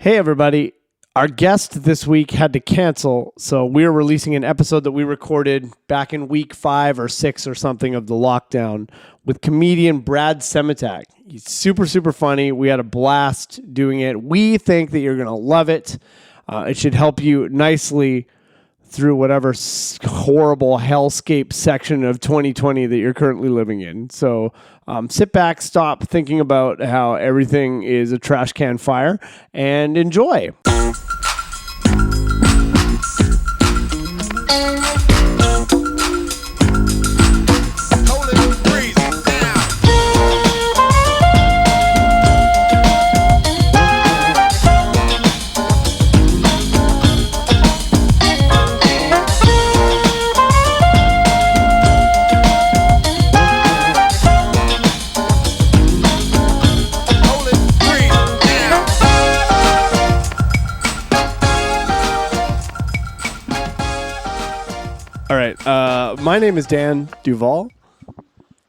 Hey, everybody. Our guest this week had to cancel, so we're releasing an episode that we recorded back in week 5 or 6 or something of the lockdown with comedian Brad Semotiuk. He's super, super funny. We had a blast doing it. We think that you're going to love it. It should help you nicely through whatever horrible hellscape section of 2020 that you're currently living in. So sit back, stop thinking about how everything is a trash can fire, and enjoy. All right. My name is Dan Duvall.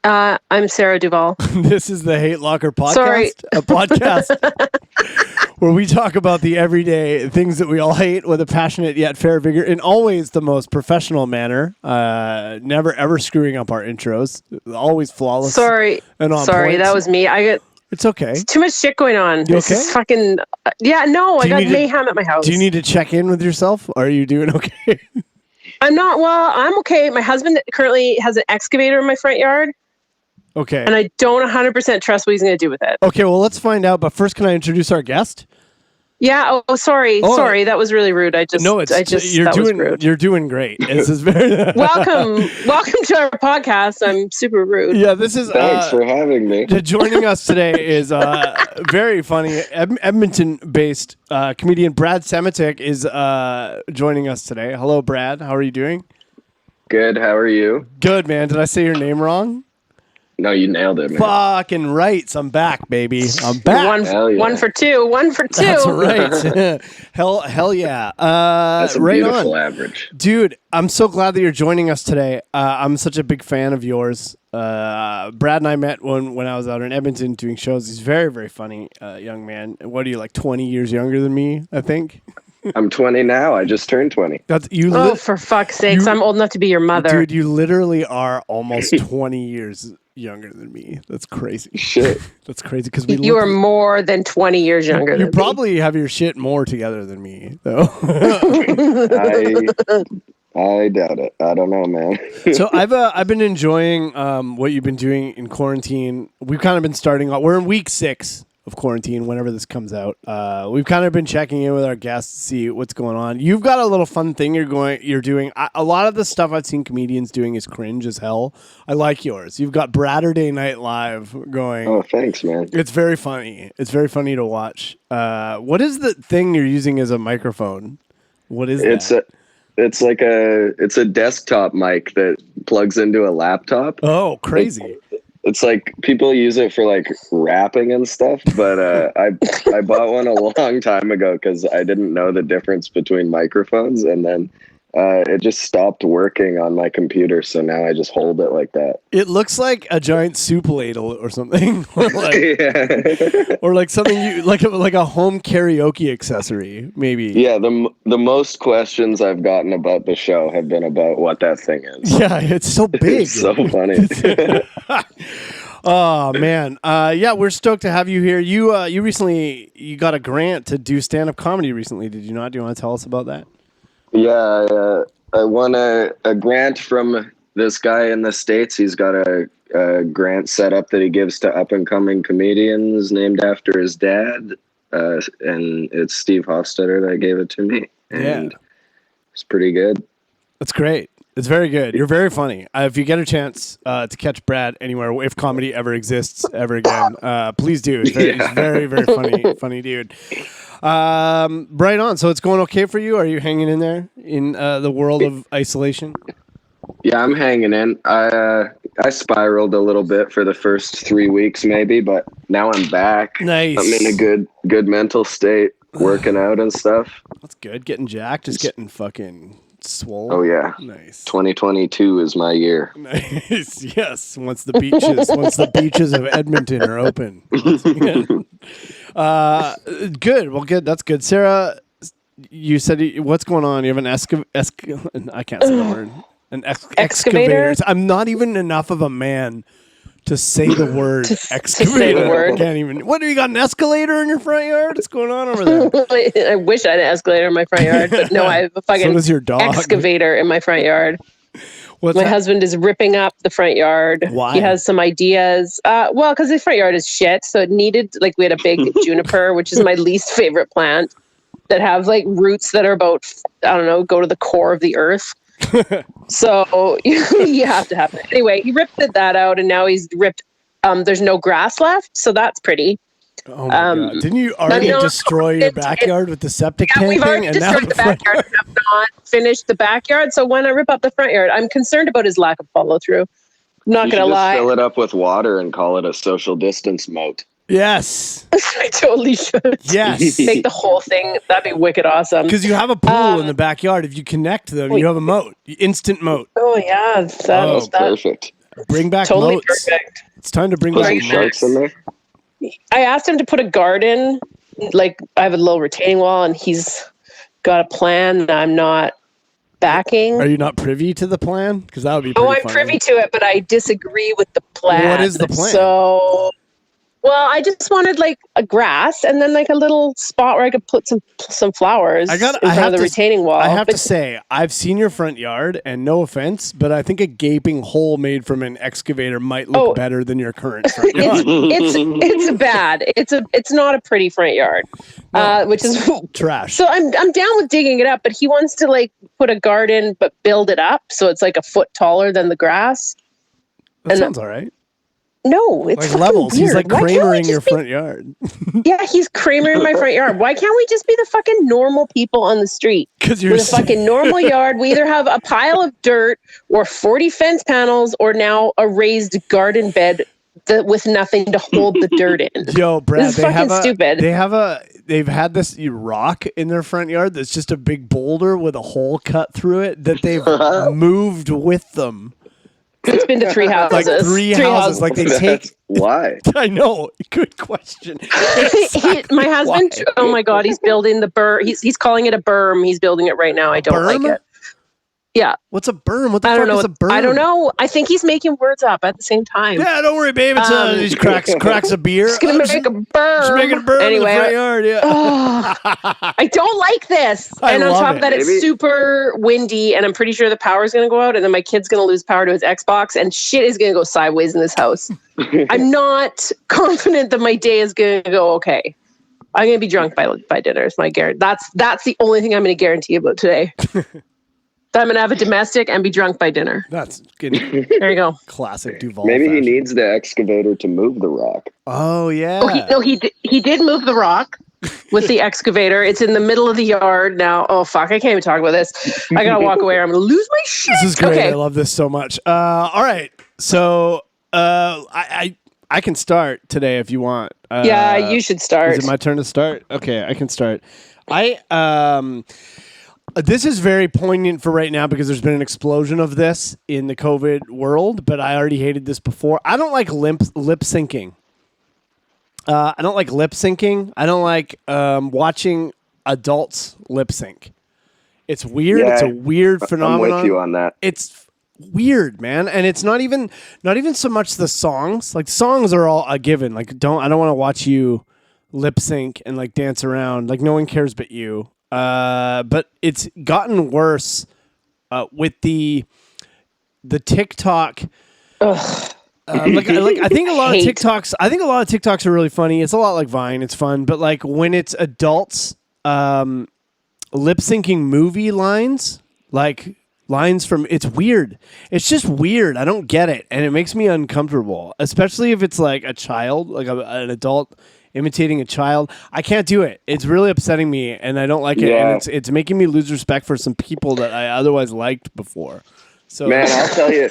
I'm Sarah Duvall. This is the Hate Locker podcast. Sorry. A podcast where we talk about the everyday things that we all hate with a passionate yet fair vigor in always the most professional manner. Never ever screwing up our intros. Always flawless. Sorry. And on Sorry, points. that was me. It's okay. Too much shit going on. You this okay? is fucking. I got mayhem at my house. Do you need to check in with yourself? Are you doing okay? I'm not. Well, I'm okay. My husband currently has an excavator in my front yard. Okay. And I don't 100% trust what he's going to do with it. Okay, well, let's find out. But first, can I introduce our guest? Yeah. Oh, sorry. Sorry. That was really rude. Was rude. You're doing great. This is very welcome to our podcast. I'm super rude. Yeah, this is. Thanks for having me. Joining us today is very funny Edmonton-based comedian Brad Semotiuk is joining us today. Hello, Brad. How are you doing? Good. How are you? Good, man. Did I say your name wrong? No, you nailed it, man. Fucking right. I'm back, baby. I'm back. One for two. That's right. hell yeah. That's a right beautiful on. average. Dude, I'm so glad that you're joining us today. I'm such a big fan of yours. Brad and I met when I was out in Edmonton doing shows. He's very, very funny young man. What are you, like 20 years younger than me, I think? I'm 20 now. I just turned 20. For fuck's sakes. I'm old enough to be your mother. Dude, you literally are almost 20 years younger than me. That's crazy. Shit. That's crazy because you are more than 20 years younger than me. You probably have your shit more together than me, though. I doubt it. I don't know, man. So I've been enjoying what you've been doing in quarantine. We've kind of been starting off. We're in week 6 of quarantine whenever this comes out. We've kind of been checking in with our guests to see what's going on. You've got a little fun thing you're doing. A lot of the stuff I've seen comedians doing is cringe as hell. I like yours. You've got Braderday Night Live going. Oh, thanks, man. It's very funny. It's very funny to watch. What is the thing you're using as a microphone? What is that? It's a desktop mic that plugs into a laptop. Oh, crazy. It's like people use it for like rapping and stuff, but I bought one a long time ago because I didn't know the difference between microphones, and then it just stopped working on my computer, so now I just hold it like that. It looks like a giant soup ladle or something, or like something like a home karaoke accessory, maybe. Yeah, the most questions I've gotten about the show have been about what that thing is. Yeah, it's so big. It's so funny. Oh man, yeah, we're stoked to have you here. You recently got a grant to do stand-up comedy recently. Did you not? Do you want to tell us about that? Yeah, I won a grant from this guy in the States. He's got a grant set up that he gives to up-and-coming comedians named after his dad, and it's Steve Hofstetter that gave it to me, and it's pretty good. That's great. It's very good. You're very funny. If you get a chance to catch Brad anywhere, if comedy ever exists ever again, please do. He's very, very funny dude. Right on. So it's going okay for you? Are you hanging in there in the world of isolation? Yeah, I'm hanging in. I spiraled a little bit for the first 3 weeks maybe, but now I'm back. Nice. I'm in a good mental state, working out and stuff. That's good. Getting jacked, just getting fucking swole? Oh yeah. Nice. 2022 is my year. Nice. Yes. Once the beaches of Edmonton are open. Good. Well, good. That's good. Sarah, you said what's going on? You have an I can't say the word. An excavator. I'm not even enough of a man to say the word excavator. To say the word. I can't even. What, do you got an escalator in your front yard? What's going on over there? I wish I had an escalator in my front yard, but no, I have a fucking So does your dog. excavator in my front yard. What's My that? husband is ripping up the front yard. Why? He has some ideas. Well, because the front yard is shit. So it needed, like, we had a big juniper, which is my least favorite plant, that have like roots that are about, I don't know, go to the core of the earth. So you have to have it. Anyway, he ripped that out, and now he's ripped. There's no grass left, so that's pretty. Oh my God. Didn't you already destroy your backyard with the septic tank we've already thing? destroyed the backyard. We have not finished the backyard, so why not rip up the front yard? I'm concerned about his lack of follow through. I'm not going to lie. Just fill it up with water and call it a social distance moat. Yes. I totally should. Yes. Make the whole thing. That'd be wicked awesome. Because you have a pool in the backyard. If you connect them, you have a moat. Instant moat. Oh, yeah. That Perfect. Bring back totally moats. perfect. It's time to bring Put back some moats. sharks in there. I asked him to put a garden. Like, I have a little retaining wall, and he's got a plan that I'm not backing. Are you not privy to the plan? Because that would be Oh, pretty I'm funny. privy to it, but I disagree with the plan. What is the plan? So, well, I just wanted like a grass and then like a little spot where I could put some flowers in front of the retaining wall. I have to say, I've seen your front yard, and no offense, but I think a gaping hole made from an excavator might look better than your current front yard. It's bad. It's not a pretty front yard, which is trash. So I'm down with digging it up, but he wants to like put a garden but build it up so it's like a foot taller than the grass. That sounds all right. No, it's like levels. Weird. He's like Kramering your front yard. Yeah, he's Kramering my front yard. Why can't we just be the fucking normal people on the street? Because you're with a fucking normal yard. We either have a pile of dirt or 40 fence panels or now a raised garden bed with nothing to hold the dirt in. Yo, Brad, this is fucking stupid. They've had this rock in their front yard that's just a big boulder with a hole cut through it that they've moved with them. It's been to 3 houses. Like three houses. Like they take. Why? I know. Good question. My husband. Why? Oh my God, he's building the berm. He's calling it a berm. He's building it right now. I don't like it. Yeah. What's a berm? What the fuck is a berm? I don't know. I think he's making words up at the same time. Yeah, don't worry, babe. It's he cracks a beer. He's gonna make a berm. Just making a berm anyway, in the front yard. Yeah. I don't like this. And on top of that, it's super windy, and I'm pretty sure the power's gonna go out, and then my kid's gonna lose power to his Xbox, and shit is gonna go sideways in this house. I'm not confident that my day is gonna go okay. I'm gonna be drunk by dinner. Is my guarantee. That's the only thing I'm gonna guarantee about today. I'm going to have a domestic and be drunk by dinner. That's good. There you go. Classic Duval. Maybe he needs the excavator to move the rock. Oh, yeah. Oh, he did move the rock with the excavator. It's in the middle of the yard now. Oh, fuck. I can't even talk about this. I got to walk away or I'm going to lose my shit. This is great. Okay. I love this so much. All right. So I can start today if you want. Yeah, you should start. Is it my turn to start? Okay, I can start. This is very poignant for right now because there's been an explosion of this in the COVID world, but I already hated this before. I don't like lip syncing. I don't like lip syncing. I don't like watching adults lip sync. It's weird. Yeah, it's a weird phenomenon. I'm with you on that. It's weird, man, and it's not even so much the songs. Like songs are all a given. Like I don't want to watch you lip sync and like dance around. Like no one cares but you. But it's gotten worse with the TikTok. I think a lot of TikToks are really funny. It's a lot like Vine. It's fun, but like when it's adults lip syncing movie lines, like lines from, it's weird. It's just weird. I don't get it, and it makes me uncomfortable, especially if it's like a child, like an adult imitating a child. I can't do it. It's really upsetting me, and I don't like it. And it's making me lose respect for some people that I otherwise liked before. So, man, I'll tell you,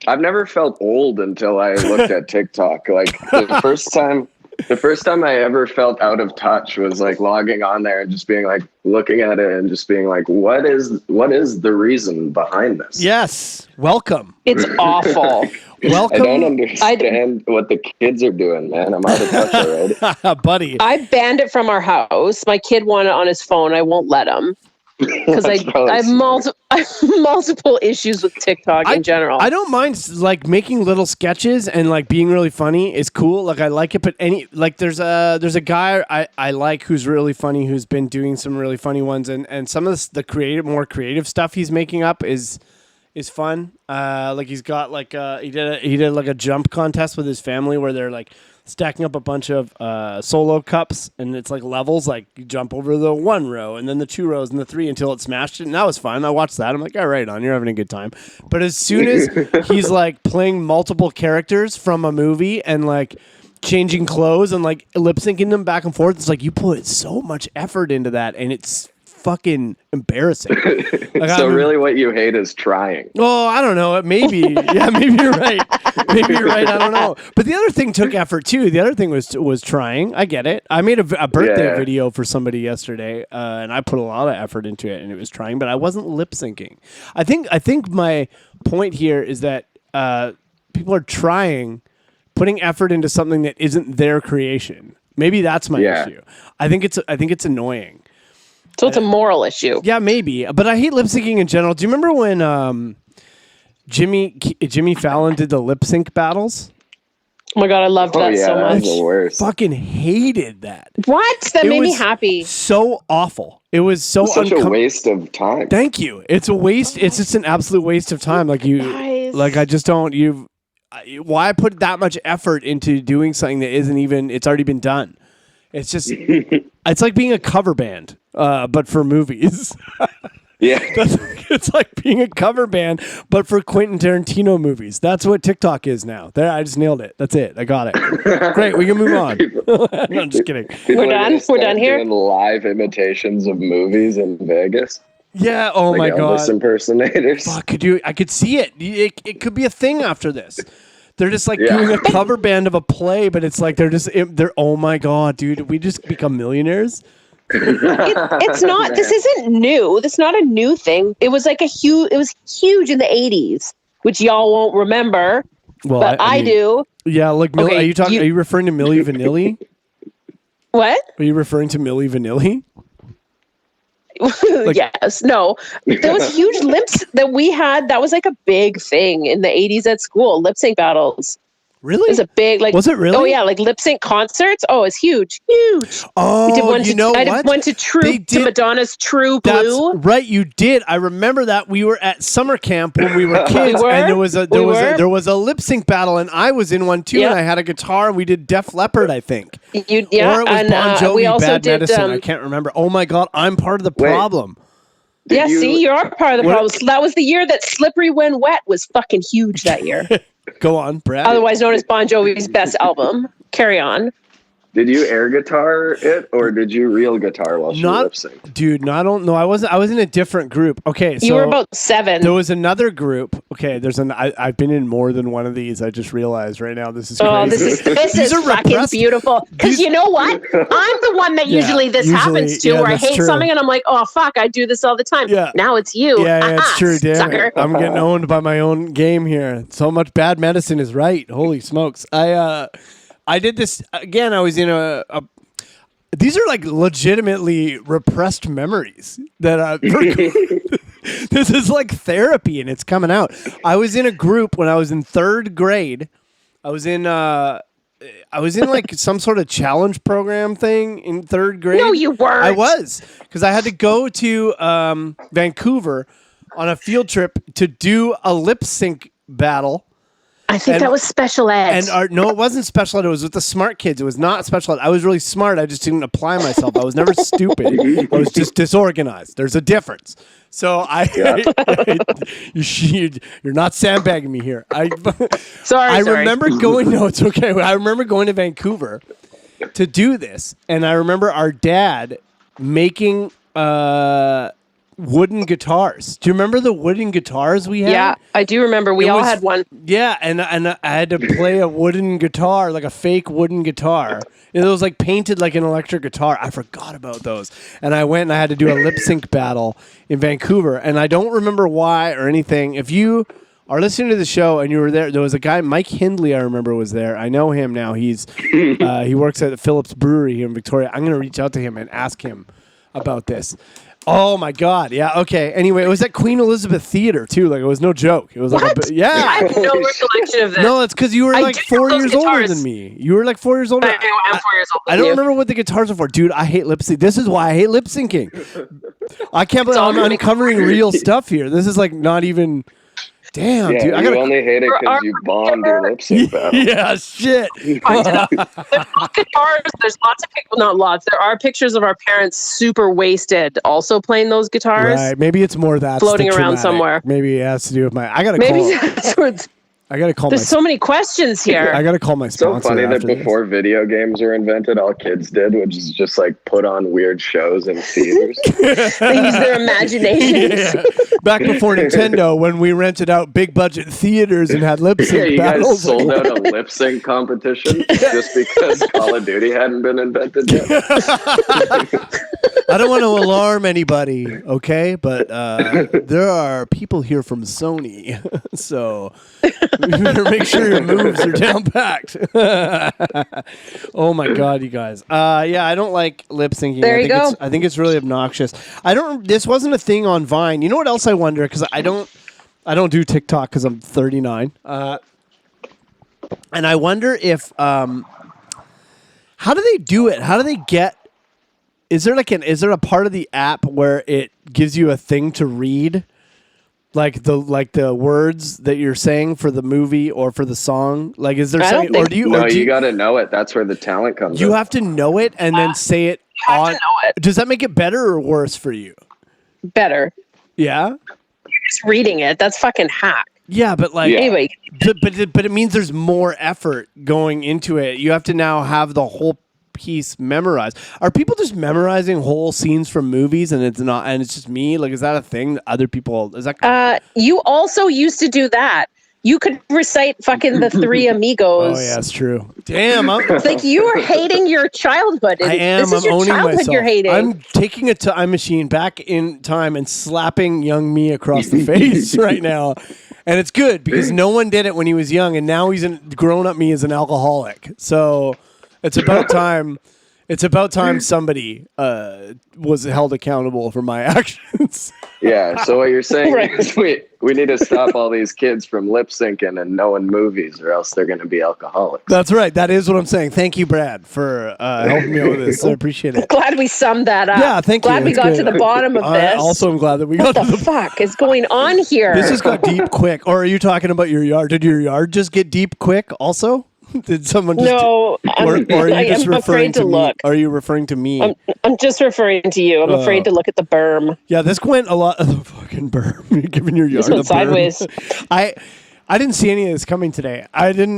I've never felt old until I looked at TikTok. Like the first time The first time I ever felt out of touch was like logging on there and just being like looking at it and just being like, what is the reason behind this? Yes. Welcome. It's awful. Welcome. I don't understand what the kids are doing, man. I'm out of touch already. Buddy. I banned it from our house. My kid wanted it on his phone. I won't let him. Because I have multiple issues with TikTok in general. I don't mind like making little sketches and like being really funny is cool. Like I like it, but there's a guy I like who's really funny, who's been doing some really funny ones, and some of the more creative stuff he's making up is fun. Like he's got like he did like a jump contest with his family where they're like stacking up a bunch of solo cups, and it's like levels, like you jump over the 1 row and then the 2 rows and the 3 until it smashed it, and that was fun. I watched that. I'm like, all right, you're having a good time. But as soon as he's like playing multiple characters from a movie and like changing clothes and like lip syncing them back and forth, it's like you put so much effort into that, and it's fucking embarrassing. Like, so really what you hate is trying. Oh, I don't know. Maybe. Yeah, maybe you're right. Maybe you're right. I don't know. But the other thing took effort too. The other thing was trying. I get it. I made a birthday video for somebody yesterday, and I put a lot of effort into it, and it was trying, but I wasn't lip syncing. I think my point here is that people are trying, putting effort into something that isn't their creation. Maybe that's my issue. I think it's annoying. So it's a moral issue. Yeah, maybe. But I hate lip syncing in general. Do you remember when Jimmy Fallon did the lip sync battles? Oh my God, I loved that so much. That was the worst. Fucking hated that. What? That made me happy. So awful. It was such a waste of time. Thank you. It's a waste. It's just an absolute waste of time. Like I just don't. Why put that much effort into doing something that isn't even? It's already been done. It's just. It's like being a cover band, but for movies. Yeah. It's like being a cover band, but for Quentin Tarantino movies. That's what TikTok is now. There, I just nailed it. That's it. I got it. Great. We can move on. No, I'm just kidding. We're done. We're done here. Doing live imitations of movies in Vegas. Yeah. Oh my God. Elvis impersonators. Fuck, I could see it. It could be a thing after this. They're just like doing a cover band of a play, but it's like they're oh my God, dude, we just become millionaires. It's not. This isn't new. This is not a new thing. It was like it was huge in the 80s, which y'all won't remember. Well, but I do. Yeah, look, are you referring to Milli Vanilli? What? Are you referring to Milli Vanilli? Yes. No. There was huge lips that we had. That was like a big thing in the 80s at school. Lip sync battles. Really? It was a big, like. Was it really? Oh yeah, like lip sync concerts. Oh, it's huge. Oh, we did one what? I went to Madonna's True Blue. That's right, you did. I remember that. We were at summer camp when we were kids, and there was a lip sync battle, and I was in one too, and I had a guitar, and we did Def Leppard, I think. Or it was Bon Jovi, we also Bad Medicine. I can't remember. Oh my God, I'm part of the problem. Yeah, see, you're part of the problem. So that was the year that Slippery When Wet was fucking huge that year. Go on, Brad. Otherwise known as Bon Jovi's best album. Carry on. Did you air guitar it, or did you real guitar while she lip synced? Dude, no, I don't know. I was in a different group. Okay, so you were about 7. There was another group. Okay, I've been in more than one of these. I just realized right now this is crazy. Oh, this is fucking beautiful. Because you know what? I'm the one that usually happens to, where I hate something and I'm like, oh fuck, I do this all the time. Yeah. Now it's you. Yeah, it's true. Damn it. I'm getting owned by my own game here. So much Bad Medicine is right. Holy smokes. I did this again. I was in these are like legitimately repressed memories that this is like therapy, and it's coming out. I was in a group when I was in 3rd grade. I was in like some sort of challenge program thing in 3rd grade. No, you weren't. I was, because I had to go to Vancouver on a field trip to do a lip sync battle. I think that was special ed. No, it wasn't special ed. It was with the smart kids. It was not special ed. I was really smart. I just didn't apply myself. I was never stupid. I was just disorganized. There's a difference. So you're not sandbagging me here. Sorry. I remember going. No, it's okay. I remember going to Vancouver to do this, and I remember our dad making wooden guitars. Do you remember the wooden guitars we had? Yeah, I do remember. We all had one. Yeah, and I had to play a wooden guitar, like a fake wooden guitar. It was like painted like an electric guitar. I forgot about those. And I went and I had to do a lip sync battle in Vancouver. And I don't remember why or anything. If you are listening to the show and you were there was a guy, Mike Hindley, I remember was there. I know him now. He's he works at the Phillips Brewery here in Victoria. I'm going to reach out to him and ask him about this. Oh my God! Yeah. Okay. Anyway, it was at Queen Elizabeth Theater too. Like it was no joke. It was like I have no recollection of that. No, it's because you were like 4 years older than me. You were like 4 years older. I'm 4 years older. I don't remember what the guitars are for, dude. I hate lip sync. This is why I hate lip syncing. I can't believe I'm uncovering real stuff here. This is like not even. Damn, yeah, dude. I only hate it because you bombed your lip sync battle. Yeah, shit. There's guitars. There's lots of people, not lots. There are pictures of our parents super wasted, also playing those guitars. Right. Maybe it's more that floating around somewhere. Maybe it has to do with my. I gotta Maybe call. that's what. I gotta call. There's so many questions here. I gotta call my sponsor. So funny that after before this. video games were invented, all kids did was just like put on weird shows in theaters. They use their imaginations. Yeah. Back before Nintendo, when we rented out big budget theaters and had lip sync Yeah, you battles. guys sold out a lip sync competition just because Call of Duty hadn't been invented yet. I don't want to alarm anybody, okay? But there are people here from Sony, so you better make sure your moves are down packed. Oh my God, you guys! Yeah, I don't like lip syncing. There you go. I think it's really obnoxious. I don't. This wasn't a thing on Vine. You know what else I wonder? Because I don't do TikTok because I'm 39. And I wonder if how do they do it? How do they get? Is there a part of the app where it gives you a thing to read, like the words that you're saying for the movie or for the song? Like, is there something, or do you? No, or do you got to know it. That's where the talent comes. You in. have to know it and then say it You have on. to know it. Does that make it better or worse for you? Better. Yeah. You're just reading it. That's fucking hack. Yeah, but like, Yeah. Anyway, but it means there's more effort going into it. You have to now have the whole piece memorized. Are people just memorizing whole scenes from movies and it's just me? Like, is that a thing that other people, is that? you also used to do that. You could recite fucking the Three Amigos. Oh yeah, it's true. Damn, It's like you are hating your childhood. I am. This is I'm your owning childhood myself. you're hating. I'm taking a time machine back in time and slapping young me across the face right now. And it's good because no one did it when he was young, and now grown up me is an alcoholic. So it's about time. It's about time somebody was held accountable for my actions. Yeah. So what you're saying Right. is we need to stop all these kids from lip syncing and knowing movies, or else they're going to be alcoholics. That's right. That is what I'm saying. Thank you, Brad, for helping me out with this. I appreciate it. Glad we summed that up. Yeah, thank you. Glad we That's got good. to the bottom of I this. also am glad that we what got to the the fuck is going on here? This just got deep quick. Or are you talking about your yard? Did your yard just get deep quick also? Did someone just No, or are you just I'm referring afraid to me? look. Are you referring to me? I'm just referring to you. I'm afraid to look at the berm. Yeah, this went a lot of the fucking berm. You're giving your yard This went a berm. sideways. I didn't see any of this coming today.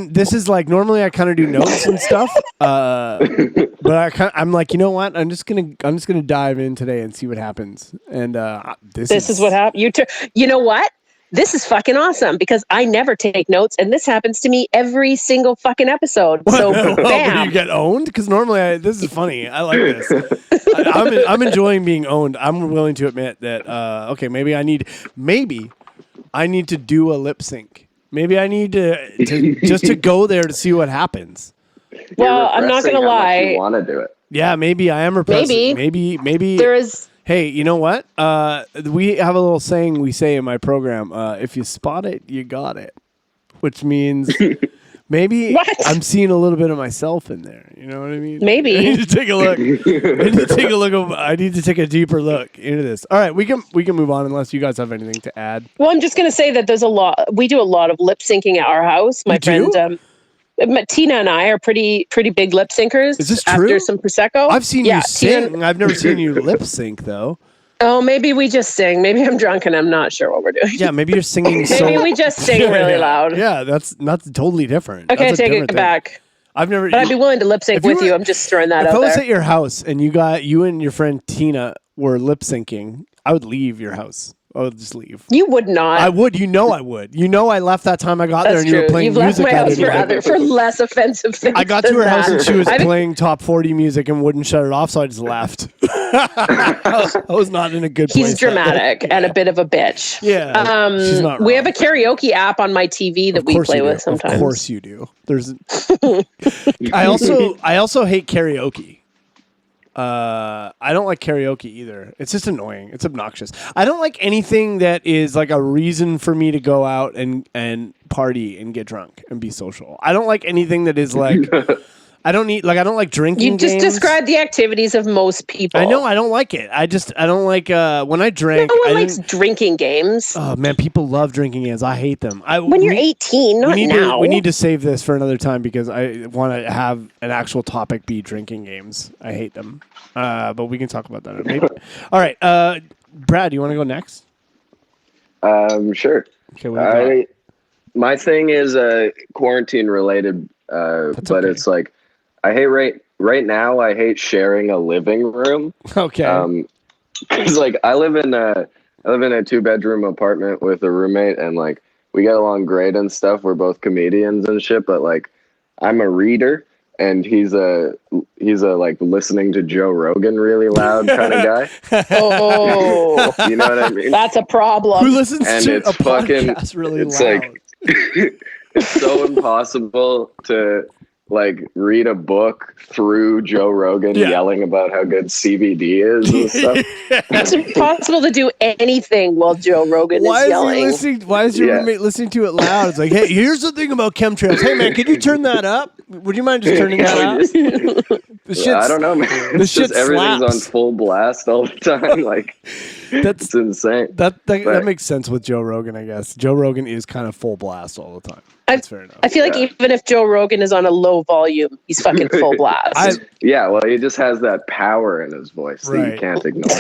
This is like normally I kind of do notes and stuff. But I'm like, you know what? I'm just gonna dive in today and see what happens. And this is what happened. You know what? This is fucking awesome because I never take notes, and this happens to me every single fucking episode. So, bam. You get owned? Because normally this is funny. I like this. I'm enjoying being owned. I'm willing to admit that. Okay, maybe I need to do a lip sync. Maybe I need to just to go there to see what happens. Well, I'm not gonna lie. You want to do it? Yeah, maybe I am repressing. Maybe there is. Hey, you know what? We have a little saying we say in my program. If you spot it, you got it. Which means maybe What? I'm seeing a little bit of myself in there. You know what I mean? Maybe. I need to take a look. I need to take a deeper look into this. All right, we can move on unless you guys have anything to add. Well, I'm just gonna say that there's a lot. We do a lot of lip syncing at our house. My You friend Tina and I are pretty big lip syncers. Is this after true? some prosecco? I've seen Yeah, you sing. Tina- I've never seen you lip sync though. Oh, maybe we just sing. Maybe I'm drunk and I'm not sure what we're doing. Yeah, maybe you're singing. Maybe we just sing really loud. Yeah, that's totally different. Okay, That's a take different it thing. back. I've never. But I'd be willing to lip sync If you with were- you. I'm just throwing that If out I was there. at your house and you and your friend Tina were lip syncing, I would leave your house. I would just leave. You would not. I would. I would. I left that time I got there and you were playing You've music. left my house for less offensive things. I got to her house and she was playing top 40 music and wouldn't shut it off, so I just left. I was not in a good place. He's dramatic and a bit of a bitch. Yeah. She's not wrong. We have a karaoke app on my TV that we play with sometimes. Of course you do. There's I also hate karaoke. I don't like karaoke either. It's just annoying. It's obnoxious. I don't like anything that is like a reason for me to go out and party and get drunk and be social. I don't like anything that is like I don't like drinking. You just described the activities of most people. I know. I don't like it. I don't like when I drink. No one likes drinking games. Oh man, people love drinking games. I hate them. When you're 18, not now. We need to save this for another time because I want to have an actual topic be drinking games. I hate them. But we can talk about that. Maybe. All right, Brad, you want to go next? Sure. Okay. My thing is quarantine related, but okay. It's like I hate right now. I hate sharing a living room. Okay. Because like I live in a 2-bedroom apartment with a roommate, and like we get along great and stuff. We're both comedians and shit, but like I'm a reader, and he's a like listening to Joe Rogan really loud kind of guy. Oh, you know what I mean? That's a problem. Who listens and to it's a podcast really it's loud? Like it's so impossible to like read a book through Joe Rogan yelling about how good CBD is and stuff. It's impossible to do anything while Joe Rogan is yelling. Why is your roommate listening to it loud? It's like, hey, here's the thing about chemtrails. Hey man, could you turn that up? Would you mind just turning that up? I don't know, man. It's just everything's on full blast all the time. Like it's insane. That makes sense with Joe Rogan, I guess. Joe Rogan is kind of full blast all the time. That's fair enough. I feel like even if Joe Rogan is on a low volume, he's fucking full blast. Well, he just has that power in his voice that you can't ignore.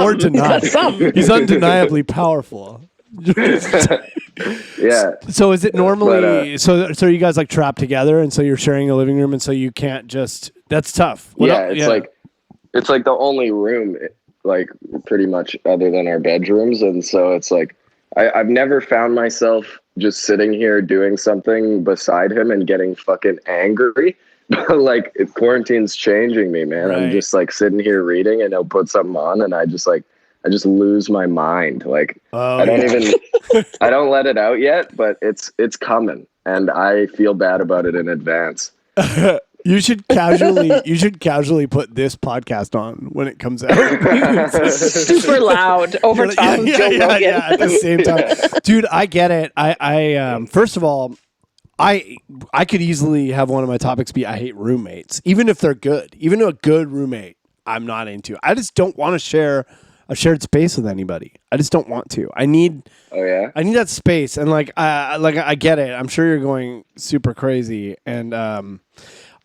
Or deny. He's undeniably powerful. Yeah. So is it normally so you guys like trapped together and so you're sharing a living room and so you can't just that's tough. It's like the only room like pretty much other than our bedrooms, and so it's like I've never found myself just sitting here doing something beside him and getting fucking angry. But like quarantine's changing me, man. Right. I'm just like sitting here reading and he'll put something on and I just lose my mind. Like I don't let it out yet, but it's coming and I feel bad about it in advance. You should casually put this podcast on when it comes out. Super loud over top of Joe Rogan. Yeah, at the same time. Dude, I get it. I first of all, I could easily have one of my topics be I hate roommates. Even if they're good. Even a good roommate, I'm not into. I just don't want to share a shared space with anybody. I just don't want to. I need that space. And I get it. I'm sure you're going super crazy. And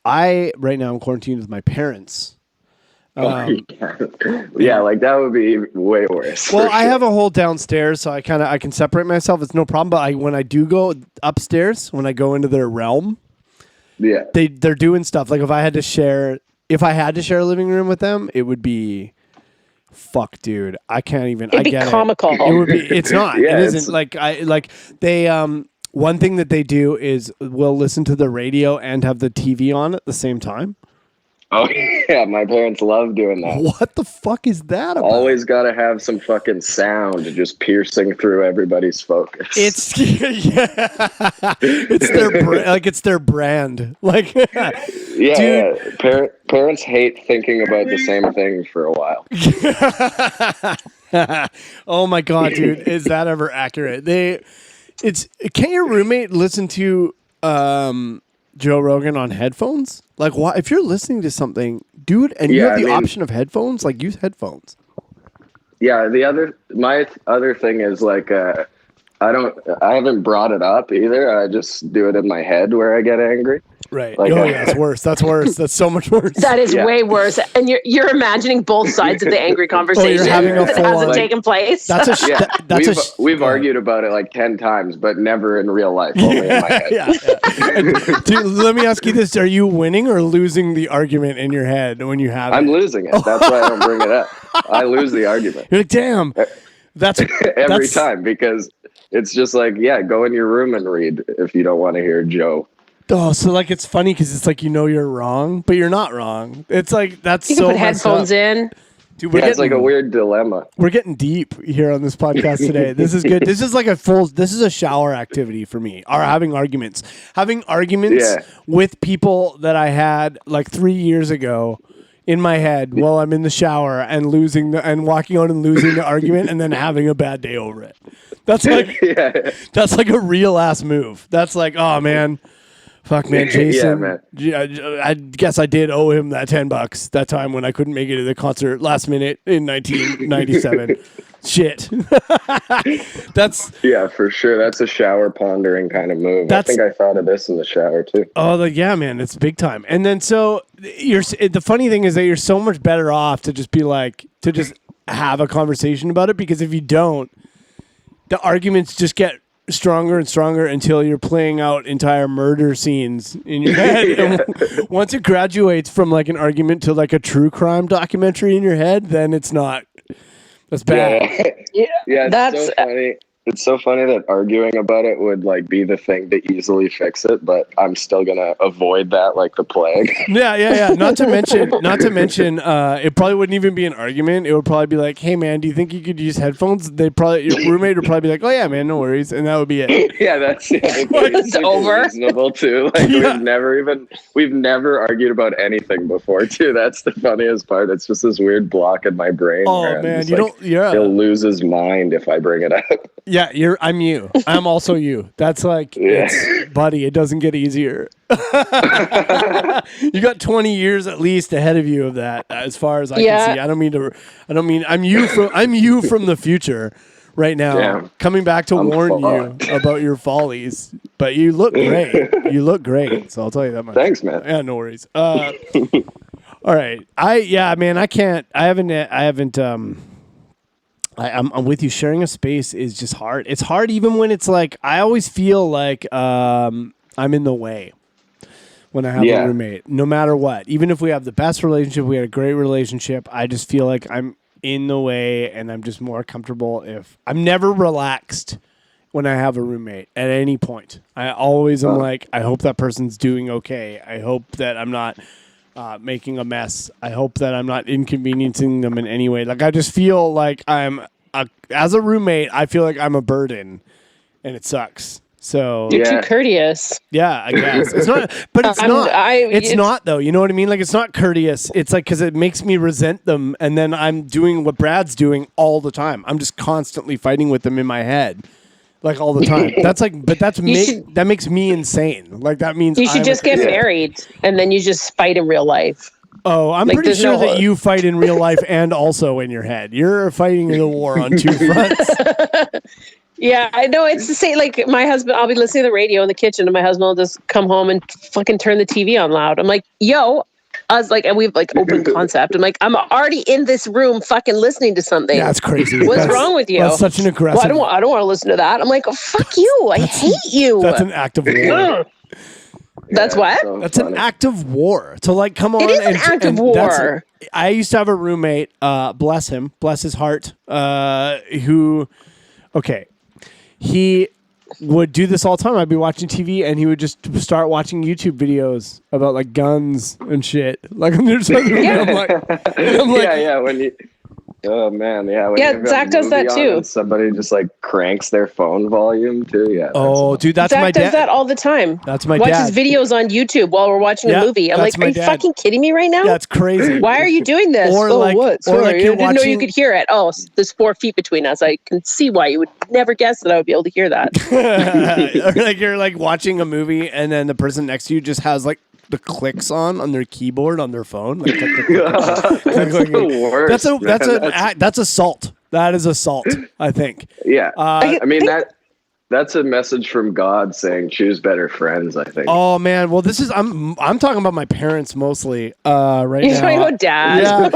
right now I'm quarantined with my parents. Like that would be way worse. Well, I have a whole downstairs, so I can separate myself. It's no problem. But when I do go upstairs, when I go into their realm, they're doing stuff. Like if I had to share a living room with them, it would be. Fuck, dude! I can't even. It'd be comical. It would be. It's not. It isn't. They. One thing that they do is we'll listen to the radio and have the TV on at the same time. Oh yeah, my parents love doing that. What the fuck is that about? Always got to have some fucking sound just piercing through everybody's focus. It's it's their brand. Like parents hate thinking about the same thing for a while. Oh my god, dude, is that ever accurate? Can't your roommate listen to Joe Rogan on headphones? Like, why? If you're listening to something, dude, and you have the option of headphones, like use headphones. Yeah, my other thing is like I haven't brought it up either. I just do it in my head where I get angry. Right. Like, yeah, it's worse. That's worse. That's so much worse. That is way worse. And you're imagining both sides of the angry conversation you're having a that hasn't taken place. We've argued about it like 10 times, but never in real life, only in my head. Dude, let me ask you this. Are you winning or losing the argument in your head when you have it? I'm losing it. That's why I don't bring it up. I lose the argument. You're like, damn. That's every time, because it's just like, go in your room and read if you don't want to hear Joe. Oh, so like it's funny because it's like you're wrong, but you're not wrong. It's like that's you so can put headphones in. Dude, it's like a weird dilemma. We're getting deep here on this podcast today. This is good. This is like this is a shower activity for me. Having arguments with people that I had like 3 years ago in my head while I'm in the shower and walking out and losing the argument and then having a bad day over it. That's like that's like a real ass move. That's like, oh man. Fuck, man, Jason. I guess I did owe him that $10 that time when I couldn't make it to the concert last minute in 1997. Shit. That's for sure. That's a shower pondering kind of move. I think I thought of this in the shower too. Oh, man, it's big time. And then so the funny thing is that you're so much better off to just be like to just have a conversation about it, because if you don't, the arguments just get stronger and stronger until you're playing out entire murder scenes in your head. And once it graduates from like an argument to like a true crime documentary in your head, then it's not. That's bad. It's so funny. It's so funny that arguing about it would like be the thing to easily fix it, but I'm still gonna avoid that like the plague. Yeah. Not to mention, it probably wouldn't even be an argument. It would probably be like, "Hey, man, do you think you could use headphones?" Your roommate would probably be like, "Oh yeah, man, no worries," and that would be it. It's over. Reasonable too. Like we've never argued about anything before too. That's the funniest part. It's just this weird block in my brain. Oh man, he'll lose his mind if I bring it up. Yeah, I'm you. I'm also you. That's like, buddy, it doesn't get easier. You got 20 years at least ahead of you of that, as far as I can see. I'm you from the future right now, coming back to warn you about your follies. But you look great. So I'll tell you that much. Thanks, man. Yeah, no worries. All right. I'm with you. Sharing a space is just hard. It's hard even when it's like, I always feel like I'm in the way when I have a roommate, no matter what. Even if we have the best relationship, we had a great relationship, I just feel like I'm in the way, and I'm just more comfortable if I'm never relaxed when I have a roommate at any point. I always am like, I hope that person's doing okay. I hope that I'm not making a mess. I hope that I'm not inconveniencing them in any way. Like, I just feel like as a roommate, I feel like I'm a burden, and it sucks. So you're too courteous. Yeah, I guess it's not, but it's not. It's not though. You know what I mean? Like, it's not courteous. It's like, because it makes me resent them, and then I'm doing what Brad's doing all the time. I'm just constantly fighting with them in my head. Like, all the time. That's like, but that makes me insane. Like, that means you should just get married, and then you just fight in real life. Oh, I'm pretty sure that you fight in real life and also in your head. You're fighting the war on two fronts. Yeah, I know. It's the same. Like, my husband, I'll be listening to the radio in the kitchen, and my husband will just come home and fucking turn the TV on loud. I'm like, yo. I was like, and we've like open concept. I'm like, I'm already in this room fucking listening to something. Yeah, that's crazy. What's wrong with you? That's such an aggressive. Well, I don't want to listen to that. I'm like, oh, fuck you. I hate you. That's an act of war. That's what? So that's funny. An act of war. To like, come on. It is an act of war. I used to have a roommate, bless him, bless his heart, who, he would do this all the time. I'd be watching TV, and he would just start watching YouTube videos about like guns and shit. Like, there's something. I'm like, when you. Oh man, when Zach does that too. Somebody just like cranks their phone volume too. Yeah. Oh, dude, that's Zach my dad. does that all the time. That's my dad. Watches videos on YouTube while we're watching a movie. I'm like, are you fucking kidding me right now? That's crazy. Why are you doing this? Or like, what? Sorry, I didn't know you could hear it. Oh, there's 4 feet between us. I can see why you would never guess that I would be able to hear that. Or like, you're like watching a movie, and then the person next to you just has like the clicks on their keyboard on their phone. Like, That's the worst. That's assault. That is assault, I think. Yeah. I mean that That's a message from God saying choose better friends, I think. Oh man, well I'm talking about my parents mostly right You're now. talking about dad. Yeah.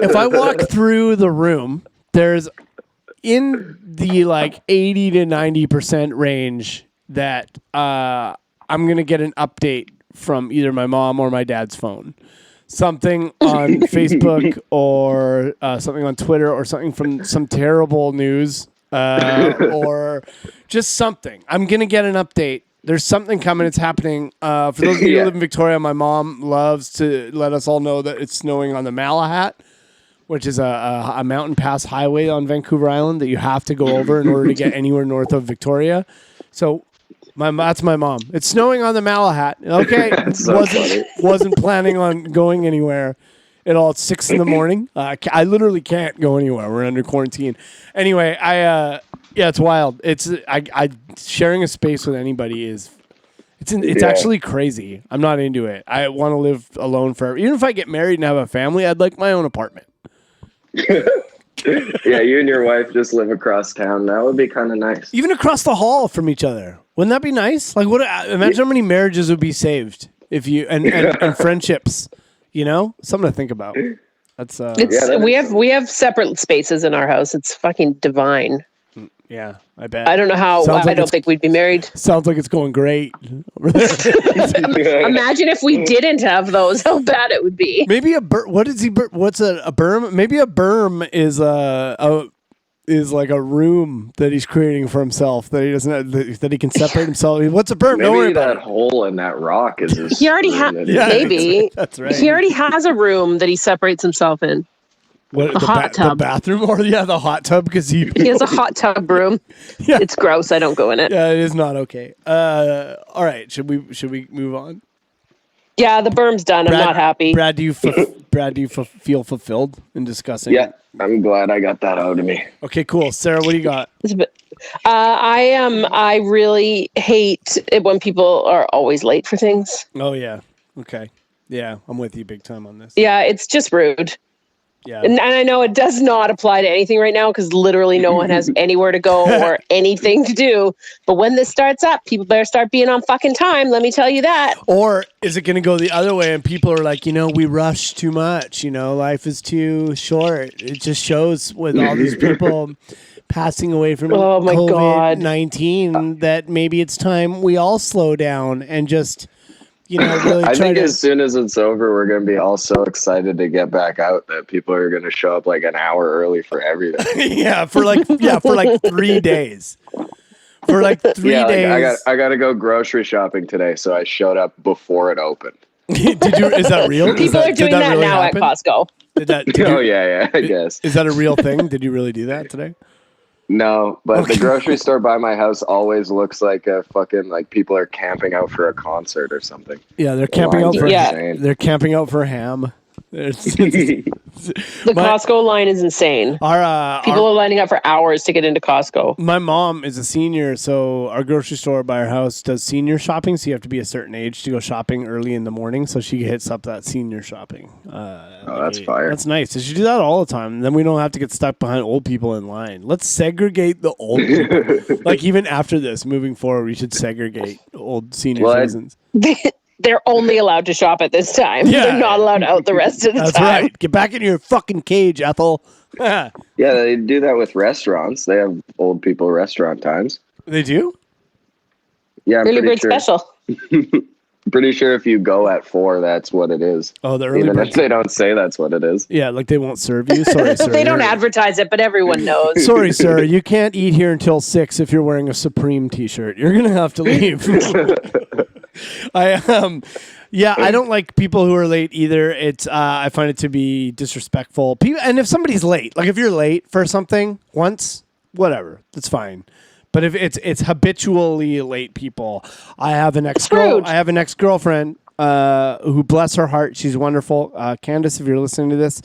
If I walk through the room, there's in the like 80 to 90% range that I'm going to get an update from either my mom or my dad's phone. Something on Facebook or something on Twitter or something from some terrible news or just something. I'm going to get an update. There's something coming. It's happening. For those of you who live in Victoria, my mom loves to let us all know that it's snowing on the Malahat, which is a mountain pass highway on Vancouver Island that you have to go over in order to get anywhere north of Victoria. So that's my mom. It's snowing on the Malahat. Okay, wasn't planning on going anywhere at all. It's 6 a.m. I literally can't go anywhere. We're under quarantine. Anyway, it's wild. It's I sharing a space with anybody is. It's actually crazy. I'm not into it. I want to live alone forever. Even if I get married and have a family, I'd like my own apartment. Yeah, you and your wife just live across town. That would be kind of nice. Even across the hall from each other. Wouldn't that be nice? Like, imagine how many marriages would be saved if you and friendships. You know, something to think about. That's we have separate spaces in our house. It's fucking divine. Yeah, I bet. I don't know how. I don't think we'd be married. Sounds like it's going great. Imagine if we didn't have those. How bad it would be. Maybe what is he? What's a berm? Maybe a berm is like a room that he's creating for himself that he doesn't have, that he can separate himself. What's a berm? Maybe don't worry about that hole in that rock is his he already has. Maybe that's right. He already has a room that he separates himself in. What, a hot tub. The bathroom or the hot tub because he has a hot tub room. Yeah. It's gross. I don't go in it. Yeah, it is not okay. All right, should we move on? Yeah, the berm's done. I'm not happy. Brad, do you feel fulfilled in discussing? Yeah, I'm glad I got that out of me. Okay, cool. Sarah, what do you got? I really hate it when people are always late for things. Oh yeah. Okay. Yeah, I'm with you big time on this. Yeah, it's just rude. Yeah. And I know it does not apply to anything right now because literally no one has anywhere to go or anything to do. But when this starts up, people better start being on fucking time. Let me tell you that. Or is it going to go the other way and people are like, we rush too much. Life is too short. It just shows with all these people passing away from COVID-19 that maybe it's time we all slow down and just... really I think as soon as it's over, we're going to be all so excited to get back out that people are going to show up like an hour early for everything. for like 3 days. For like 3 days. I got to go grocery shopping today, so I showed up before it opened. Did you? Is that real? People are doing that really now happen? At Costco. Yeah, I guess. Is that a real thing? Did you really do that today? No, but the grocery store by my house always looks like a fucking people are camping out for a concert or something. Yeah, they're camping out for they're camping out for ham. The Costco line is insane. People are lining up for hours to get into Costco. My mom is a senior, so our grocery store by our house does senior shopping, so you have to be a certain age to go shopping early in the morning, so she hits up that senior shopping. That's fire. That's nice. So she do that all the time, and then we don't have to get stuck behind old people in line. Let's segregate the old people. Even after this, moving forward, we should segregate old senior citizens. They're only allowed to shop at this time. Yeah. They're not allowed out the rest of the time. That's right. Get back in your fucking cage, Ethel. Yeah, they do that with restaurants. They have old people restaurant times. They do? Yeah, I'm really pretty sure. Special. Pretty sure if you go at 4, that's what it is. Oh, the early Even if they don't say that's what it is. Yeah, like they won't serve you. Sorry, sir. They don't advertise it, but everyone knows. Sorry, sir. You can't eat here until 6 if you're wearing a Supreme t-shirt. You're going to have to leave. I don't like people who are late either. It's I find it to be disrespectful. And if somebody's late, like if you're late for something once, whatever, that's fine. But if it's habitually late people, I have an ex-girlfriend who, bless her heart, she's wonderful. Candace, if you're listening to this,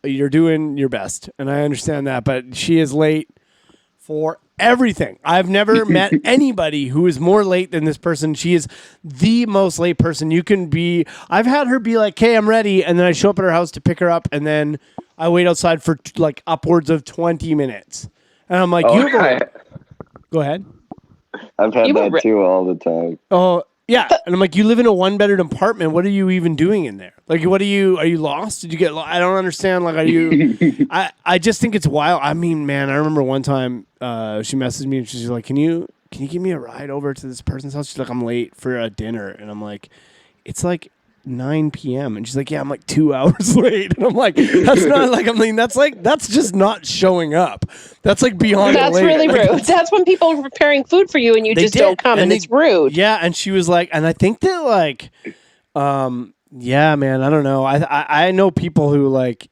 you're doing your best, and I understand that. But she is late for everything. I've never met anybody who is more late than this person. She is the most late person you can be. I've had her be like, "Hey, I'm ready," and then I show up at her house to pick her up, and then I wait outside for upwards of 20 minutes, and I'm like, Go ahead. I've had that too all the time. Oh, yeah. And I'm like, you live in a 1-bedroom apartment. What are you even doing in there? Like, are you lost? Did you get lost? I don't understand. Like, are you, I just think it's wild. I mean, man, I remember one time she messaged me and she's like, can you give me a ride over to this person's house? She's like, I'm late for a dinner. And I'm like, it's like 9 p.m. And she's like, yeah, I'm like 2 hours late. And I'm like, that's not like, I mean, that's just not showing up. That's like beyond That's late. really Like, rude. That's when people are preparing food for you and you just don't come, and it's rude. Yeah, and she was like, and I think that like, yeah, man, I don't know. I know people who like,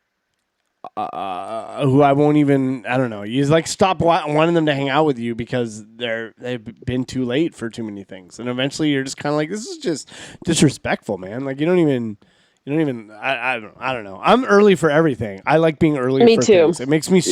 who I won't even, I don't know. You just like stop wanting them to hang out with you because they've been too late for too many things, and eventually you're just kind of like, this is just disrespectful, man. Like you don't even. I don't know. I'm early for everything. I like being early for things. It makes me,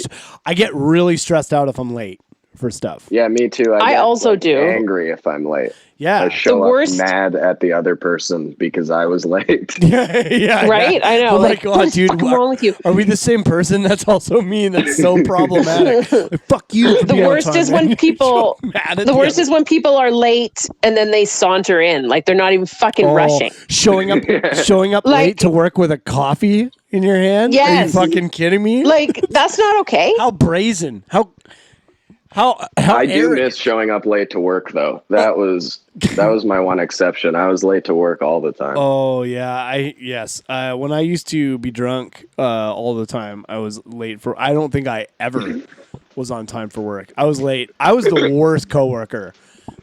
I get really stressed out if I'm late for stuff. Yeah, me too. I also do. Angry if I'm late. Yeah. I show up mad at the other person because I was late. yeah. Right? I know. Oh my God, dude. What's wrong with you? Are we the same person? That's also me, and that's so problematic. Like, fuck you. The worst is when people. The worst is when people are late and then they saunter in, like they're not even fucking rushing. Showing up like, late to work with a coffee in your hand. Yes. Are you fucking kidding me? Like that's not okay. How brazen? How I do miss showing up late to work though. That was my one exception. I was late to work all the time. Oh yeah, when I used to be drunk all the time, I was late for. I don't think I ever was on time for work. I was late. I was the worst coworker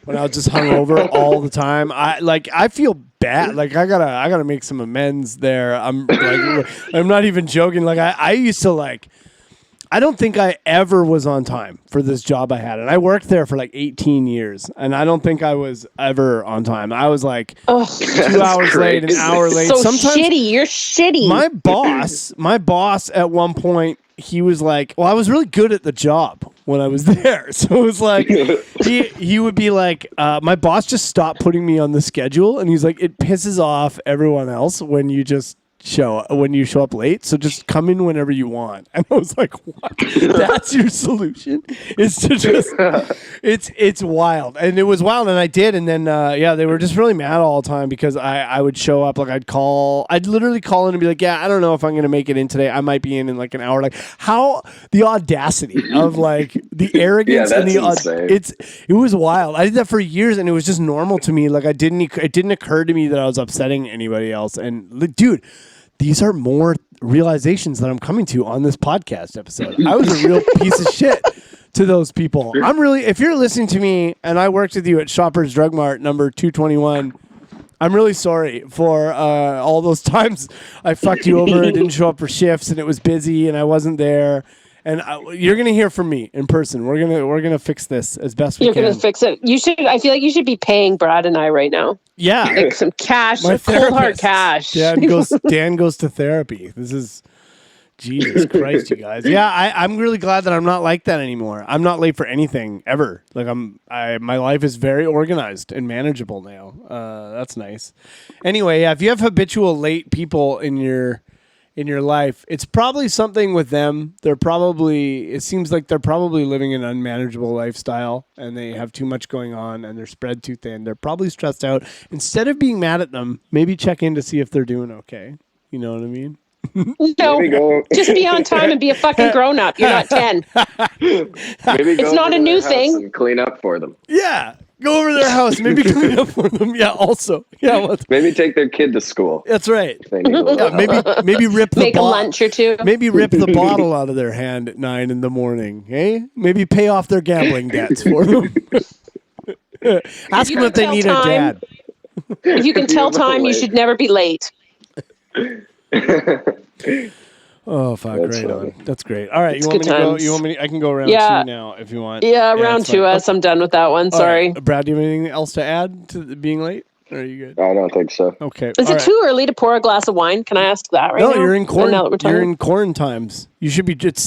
when I was just hungover all the time. I feel bad. Like I gotta make some amends there. I'm not even joking. Like I used to like. I don't think I ever was on time for this job I had. And I worked there for like 18 years. And I don't think I was ever on time. I was like 2 hours late, an hour late. So sometimes shitty. You're shitty. My boss at one point, he was like, well, I was really good at the job when I was there. So it was like, he would be like, my boss just stopped putting me on the schedule. And he's like, it pisses off everyone else when you show up late, so just come in whenever you want. And I was like, what? That's your solution? Is to just it's wild. And it was wild, and I did. And then they were just really mad all the time because I would show up, like I'd literally call in and be like, yeah, I don't know if I'm gonna make it in today. I might be in like an hour. Like how the audacity of like the arrogance and it was wild. I did that for years and it was just normal to me. Like it didn't occur to me that I was upsetting anybody else. And dude, these are more realizations that I'm coming to on this podcast episode. I was a real piece of shit to those people. If you're listening to me and I worked with you at Shoppers Drug Mart number 221, I'm really sorry for all those times I fucked you over and didn't show up for shifts and it was busy and I wasn't there. And you're gonna hear from me in person. We're gonna fix this as best we can. You're gonna fix it. You should. I feel like you should be paying Brad and I right now. Yeah, like some cash, cold hard cash. Dan goes to therapy. This is Jesus Christ, you guys. Yeah, I'm really glad that I'm not like that anymore. I'm not late for anything ever. Like my life is very organized and manageable now. That's nice. Anyway, yeah, if you have habitual late people in your life, it's probably something with them. It seems like they're probably living an unmanageable lifestyle and they have too much going on and they're spread too thin. They're probably stressed out. Instead of being mad at them, maybe check in to see if they're doing okay. You know what I mean? No, just be on time and be a fucking grown up. You're not 10. It's not a new thing. And clean up for them. Yeah. Go over to their house, maybe clean up for them. Yeah, also. Yeah, maybe take their kid to school. That's right. Yeah, maybe rip the make a lunch or two. Maybe rip the bottle out of their hand at 9 a.m. Hey, maybe pay off their gambling debts for them. Ask them if they need a dad. If you can tell time, you should never be late. Oh fuck! Right on. That's great. All right, you want me to go? You want me? I can go round two now if you want. Yeah, round two. I'm done with that one. Sorry, right. Brad. Do you have anything else to add to being late? Or are you good? I don't think so. Okay. Is it too early to pour a glass of wine? Can I ask that right now? No, you're in quarantine. You're in quarantine times. You should be. It's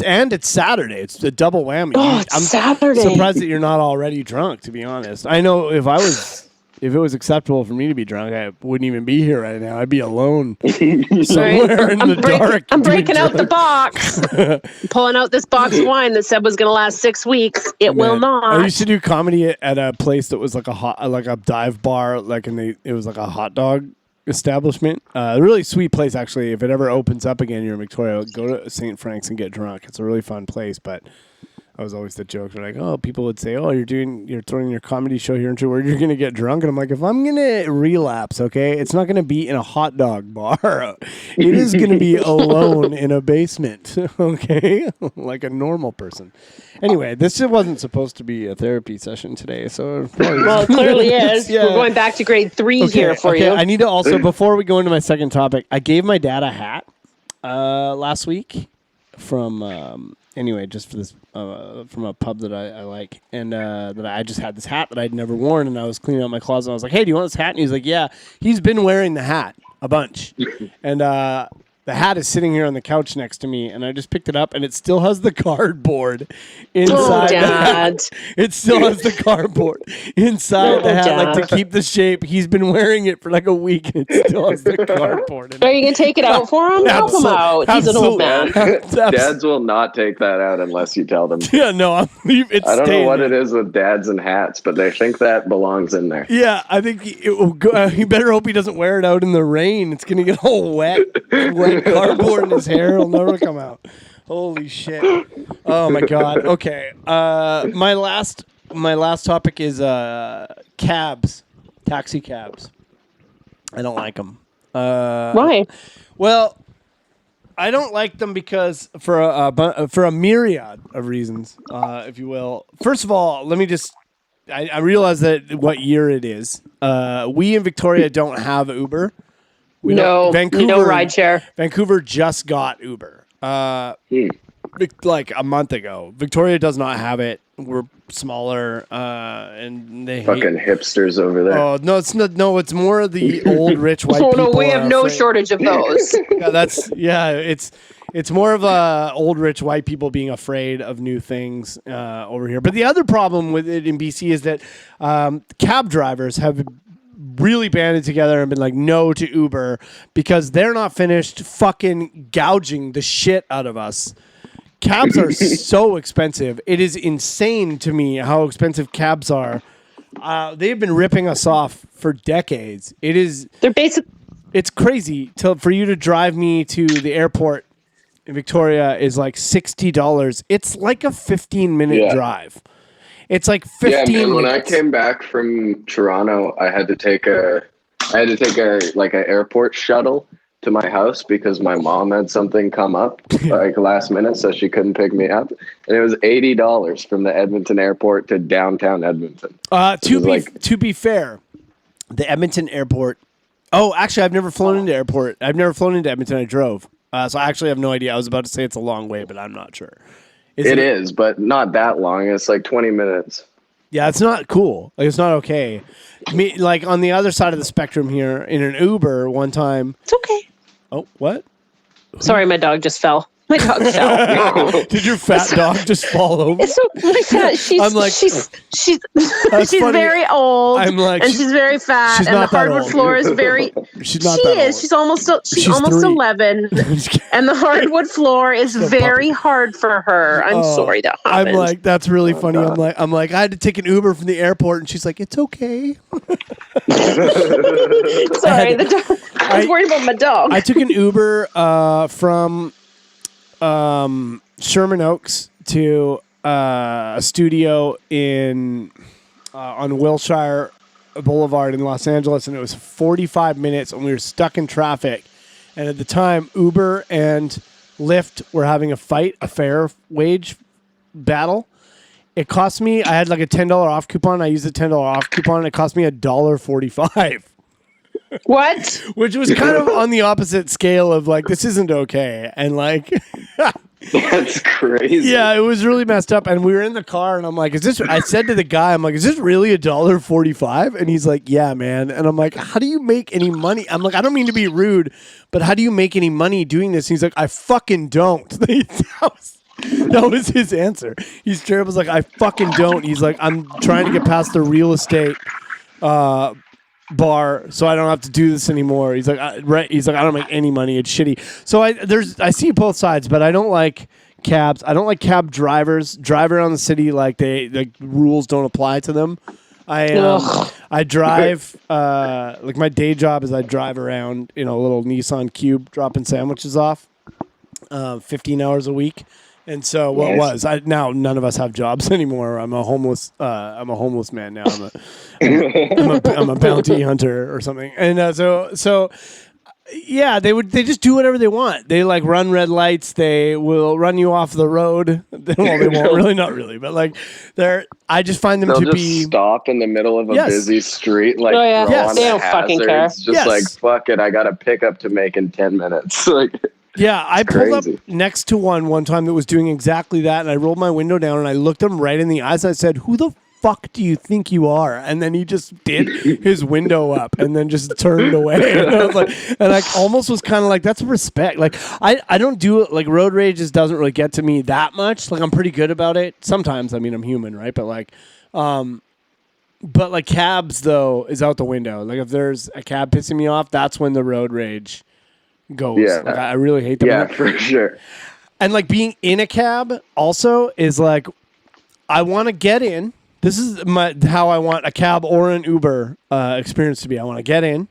Saturday. It's a double whammy. Oh, it's Saturday. I'm surprised that you're not already drunk. To be honest, I know if I was if it was acceptable for me to be drunk, I wouldn't even be here right now. I'd be alone somewhere in the dark. I'm breaking out the box, pulling out this box of wine that said was going to last 6 weeks. It will not. I used to do comedy at a place that was like a dive bar, it was like a hot dog establishment. A really sweet place, actually. If it ever opens up again here in Victoria, go to St. Frank's and get drunk. It's a really fun place, but I was always the joke. Like, oh, people would say, oh, you're throwing your comedy show here into where you're going to get drunk. And I'm like, if I'm going to relapse, okay, it's not going to be in a hot dog bar. It is going to be alone in a basement, okay, like a normal person. Anyway, this wasn't supposed to be a therapy session today. So well, it clearly is. Yeah. We're going back to grade 3 here for you. I need to also, before we go into my second topic, I gave my dad a hat last week from... Anyway, just for this, from a pub that I like, and that I just had this hat that I'd never worn, and I was cleaning out my closet, and I was like, hey, do you want this hat? And he's like, yeah. He's been wearing the hat a bunch. And the hat is sitting here on the couch next to me, and I just picked it up, and it still has the cardboard inside the hat. It still has the cardboard inside the hat, like to keep the shape. He's been wearing it for like a week, and it still has the cardboard in it. Are you going to take it out for him? Help him out. He's an old man. Dads will not take that out unless you tell them. Yeah, no, I don't know what it is with dads and hats, but they think that belongs in there. Yeah, I think he better hope he doesn't wear it out in the rain. It's going to get all wet cardboard in his hair. It'll never come out. Holy shit. Oh my god. Okay. My last topic is cabs. Taxi cabs. I don't like them. Why? Well, I don't like them because for a myriad of reasons, if you will. First of all, let me just I realize that what year it is. We in Victoria don't have Uber. Vancouver, no rideshare. Vancouver just got Uber like a month ago. Victoria does not have it. We're smaller, and they fucking hipsters over there. Oh no, it's not. No, it's more of the old rich white people. Oh no, we have no shortage of those. It's more of old rich white people being afraid of new things over here. But the other problem with it in BC is that cab drivers have really banded together and been like no to Uber because they're not finished fucking gouging the shit out of us. Cabs are so expensive. It is insane to me how expensive cabs are. They've been ripping us off for decades. It's crazy for you to drive me to the airport in Victoria is like $60. It's like a 15-minute drive. It's like 15 minutes. When I came back from Toronto, I had to take a airport shuttle to my house because my mom had something come up like last minute, so she couldn't pick me up. And it was $80 from the Edmonton airport to downtown Edmonton. To be fair, the Edmonton airport. Oh, actually, I've never flown into airport. I've never flown into Edmonton. I drove, so I actually have no idea. I was about to say it's a long way, but I'm not sure. It is, but not that long. It's like 20 minutes. Yeah, it's not cool. Like, it's not okay. Like on the other side of the spectrum here, in an Uber one time. It's okay. Oh, what? Sorry, my dog just fell. My dog fell. Did your fat dog just fall over? It's so, my fat. She's very old. I'm like, and she's very fat, and the hardwood old. Floor is very. She's not that old. She's almost 11, and the hardwood floor is very hard for her. I'm sorry that happened. I'm like, that's really funny. I'm like, I had to take an Uber from the airport, and she's like, it's okay. Sorry, I was worried about my dog. I took an Uber from Sherman Oaks to a studio on Wilshire Boulevard in Los Angeles, and it was 45 minutes, and we were stuck in traffic. And at the time, Uber and Lyft were having a fare wage battle. It cost me, I had like a $10 off coupon. I used a $10 off coupon, and it cost me $1.45. What? Which was kind of on the opposite scale of like, this isn't okay. And like, that's crazy. Yeah, it was really messed up. And we were in the car, and I'm like, I said to the guy, I'm like, is this really $1.45? And he's like, yeah, man. And I'm like, how do you make any money? I'm like, I don't mean to be rude, but how do you make any money doing this? And he's like, I fucking don't. That was his answer. He's straight up was like, I fucking don't. He's like, I'm trying to get past the real estate bar, so I don't have to do this anymore. He's like, right? He's like, I don't make any money. It's shitty. So I see both sides, but I don't like cabs. I don't like cab drivers. Drive around the city like the rules don't apply to them. I drive like my day job is I drive around in a little Nissan Cube dropping sandwiches off 15 hours a week. And so now none of us have jobs anymore. I'm a homeless man now. I'm a bounty hunter or something. And so yeah, they just do whatever they want. They like run red lights. They will run you off the road. Well, they won't really, not really, but like I just find them They'll to be stop in the middle of a busy street, like they don't fucking care. Just like fuck it, I got a pickup to make in 10 minutes. Like. Yeah, I pulled up next to one time that was doing exactly that, and I rolled my window down and I looked him right in the eyes. And I said, "Who the fuck do you think you are?" And then he just did his window up and then just turned away. And I was like, and I almost was kind of like, that's respect. Like I don't do it. Like road rage just doesn't really get to me that much. Like I'm pretty good about it sometimes. I mean, I'm human, right? But like cabs though is out the window. Like if there's a cab pissing me off, that's when the road rage goes. Yeah. Like, I really hate them. Yeah, for sure. And like being in a cab also is like, I want to get in. This is how I want a cab or an Uber experience to be. I want to get in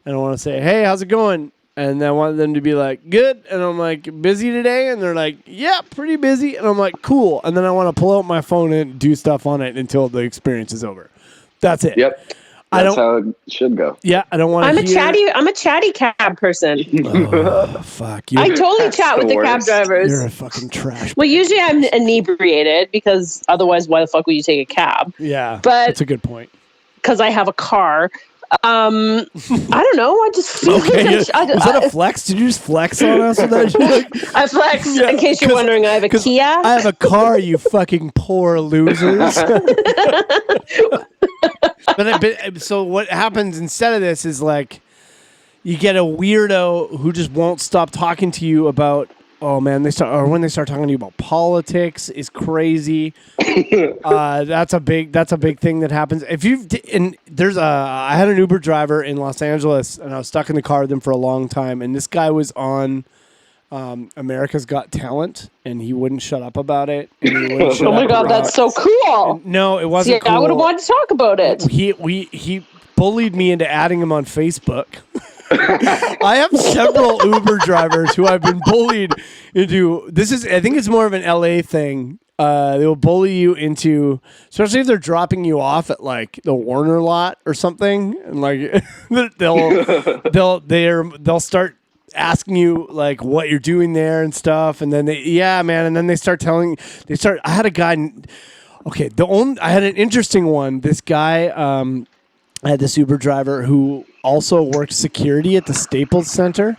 and I want to say, "Hey, how's it going?" And I want them to be like, "Good." And I'm like, "Busy today?" And they're like, "Yeah, pretty busy." And I'm like, "Cool." And then I want to pull out my phone and do stuff on it until the experience is over. That's it. Yep. That's how it should go. Yeah, I don't want to. I'm a chatty cab person. Oh, fuck. I totally chat with the cab drivers. You're a fucking trash. Well, usually I'm inebriated because otherwise, why the fuck would you take a cab? Yeah, but that's a good point. Because I have a car. I don't know. I just feel like was that a flex? Did you just flex on us with that? I flex. In case you're wondering, I have a Kia. I have a car. You fucking poor losers. But so what happens instead of this is like you get a weirdo who just won't stop talking to you about when they start talking to you about politics is crazy. That's a big thing that happens. I had an Uber driver in Los Angeles and I was stuck in the car with him for a long time, and this guy was on America's Got Talent, and he wouldn't shut up about it. Oh my god, that's so cool! And no, it wasn't. Cool. I would have wanted to talk about it. He bullied me into adding him on Facebook. I have several Uber drivers who I've been bullied into. I think it's more of an LA thing. They will bully you into, especially if they're dropping you off at like the Warner lot or something, and like they'll start asking you like what you're doing there and stuff, and then and then they start. I had a guy. Okay, I had an interesting one. This guy, I had this Uber driver who also worked security at the Staples Center,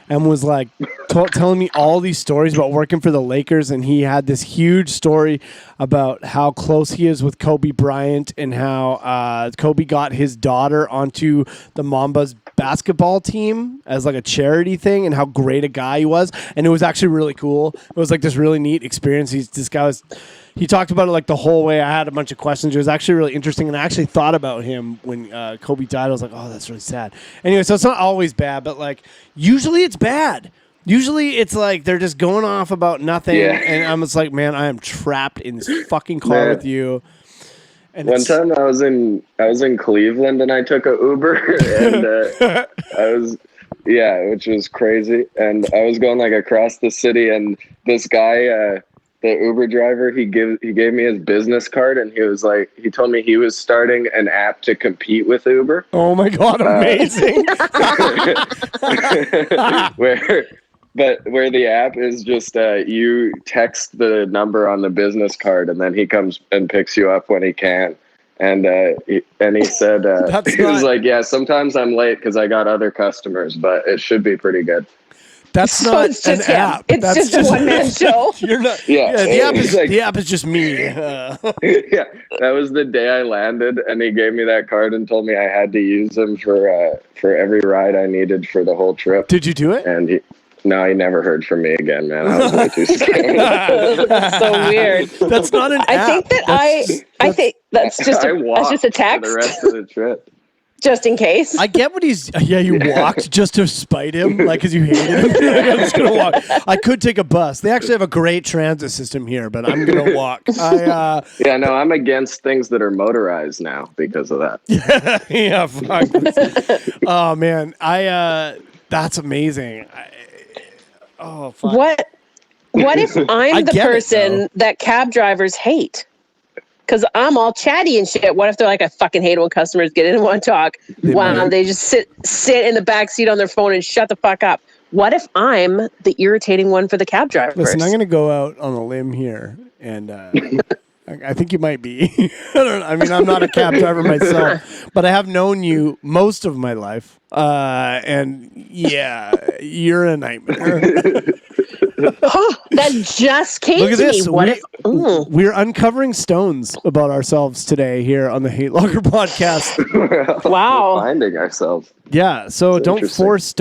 and was like telling me all these stories about working for the Lakers, and he had this huge story about how close he is with Kobe Bryant and how Kobe got his daughter onto the Mambas basketball team as like a charity thing, and how great a guy he was. And it was actually really cool. It was like this really neat experience. He talked about it like the whole way. I had a bunch of questions. It was actually really interesting, and I actually thought about him when Kobe died. I was like, oh, that's really sad. Anyway, so it's not always bad, but like usually it's bad. Usually it's like they're just going off about nothing, and I'm just like, man, I am trapped in this fucking car with you. And one time I was in Cleveland and I took a Uber and which was crazy. And I was going like across the city, and this guy, the Uber driver, he gave me his business card, and he told me he was starting an app to compete with Uber. Oh my God, amazing. Where the app is just you text the number on the business card, and then he comes and picks you up when he can. And he said he was like, yeah, sometimes I'm late because I got other customers, but it should be pretty good. That's not an app. It's just a one-man show. You're not. Yeah, the app is just me. Yeah, that was the day I landed, and he gave me that card and told me I had to use him for every ride I needed for the whole trip. Did you do it? And no, he never heard from me again, man. I was way too scared. That's so weird. That's not an app. I think that's just a text. For the rest of the trip. Just in case. I get what he's. Yeah, you walked just to spite him, like because you hated him. I'm just gonna walk. I could take a bus. They actually have a great transit system here, but I'm gonna walk. Yeah, no, I'm against things that are motorized now because of that. Yeah, fuck. Oh man, that's amazing. Oh fuck. What if I'm the person that cab drivers hate? Because I'm all chatty and shit. What if they're like, I fucking hate when customers get in and want to talk? They just sit in the back seat on their phone and shut the fuck up. What if I'm the irritating one for the cab drivers? Listen, I'm going to go out on a limb here, and I think you might be. I mean, I'm not a cab driver myself, but I have known you most of my life, and yeah, you're a nightmare. That just came Look at to this. me. We're uncovering stones about ourselves today here on the Hate Locker podcast. Wow, we're finding ourselves. Yeah, so don't force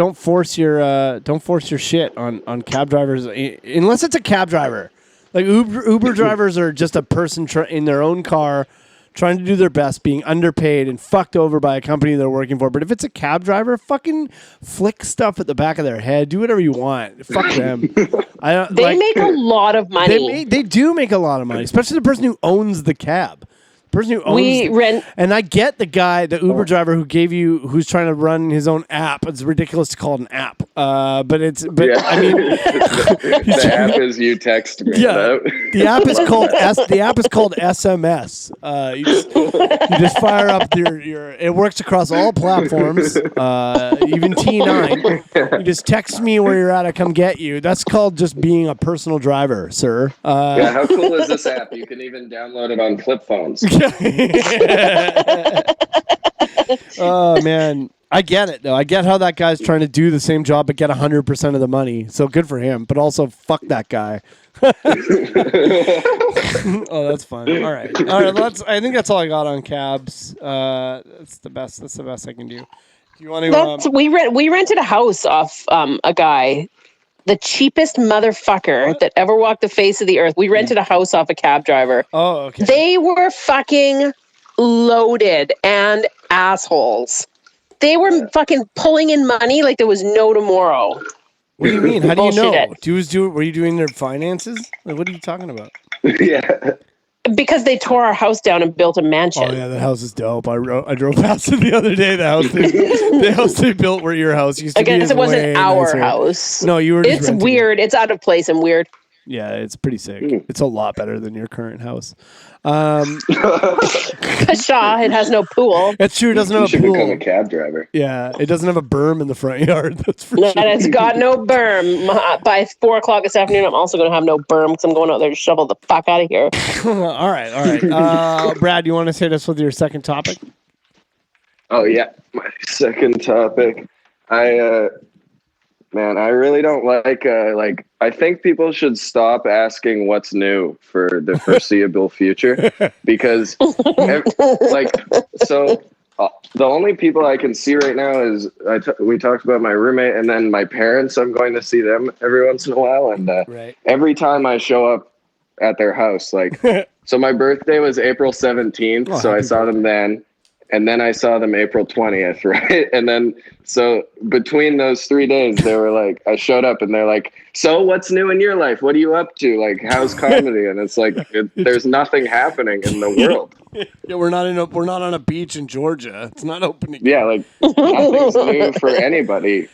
your shit on cab drivers unless it's a cab driver. Like Uber drivers are just a person in their own car trying to do their best, being underpaid and fucked over by a company they're working for. But if it's a cab driver, fucking flick stuff at the back of their head. Do whatever you want. Fuck them. They make a lot of money. They do make a lot of money, especially the person who owns the cab. Person who owns and I get the Uber driver who's trying to run his own app. It's ridiculous to call it an app, I mean, the app is you text me. Yeah, the app is called SMS. You just fire up your. It works across all platforms, even T9. You just text me where you're at. I come get you. That's called just being a personal driver, sir. Yeah, how cool is this app? You can even download it on flip phones. Oh man, I get it though. I get how that guy's trying to do the same job but get 100% of the money. So good for him, but also fuck that guy. Oh, that's fun. All right. I think that's all I got on cabs. That's the best. That's the best I can do. Do you want to? We rented a house off a guy. The cheapest motherfucker that ever walked the face of the earth. We rented a house off a cab driver. Oh, okay. They were fucking loaded and assholes. They were fucking pulling in money like there was no tomorrow. What do you mean? How do you know? Were you doing their finances? Like, what are you talking about? Yeah. Because they tore our house down and built a mansion. Oh yeah, that house is dope. I drove past it the other day. The house they built where your house used to be. I guess it wasn't our house. No, you were. It's weird. It's out of place and weird. Yeah, it's pretty sick. It's a lot better than your current house. Shaw, it has no pool. That's true. It doesn't have a pool. Become a cab driver. Yeah, it doesn't have a berm in the front yard. That's for sure. And it's got no berm. By 4:00 this afternoon, I'm also going to have no berm because I'm going out there to shovel the fuck out of here. All right. Brad, you want to hit us with your second topic? Oh yeah, my second topic. I really don't like I think people should stop asking what's new for the foreseeable future because the only people I can see right now is we talked about my roommate and then my parents. I'm going to see them every once in a while, and every time I show up at their house, so my birthday was April 17th, so I saw them then. And then I saw them April 20th, right? And then, so between those 3 days, they were like, I showed up and they're like, so what's new in your life? What are you up to? Like, how's comedy? And it's like, there's nothing happening in the world. Yeah, we're not on a beach in Georgia. It's not open again. Yeah, like nothing's new for anybody.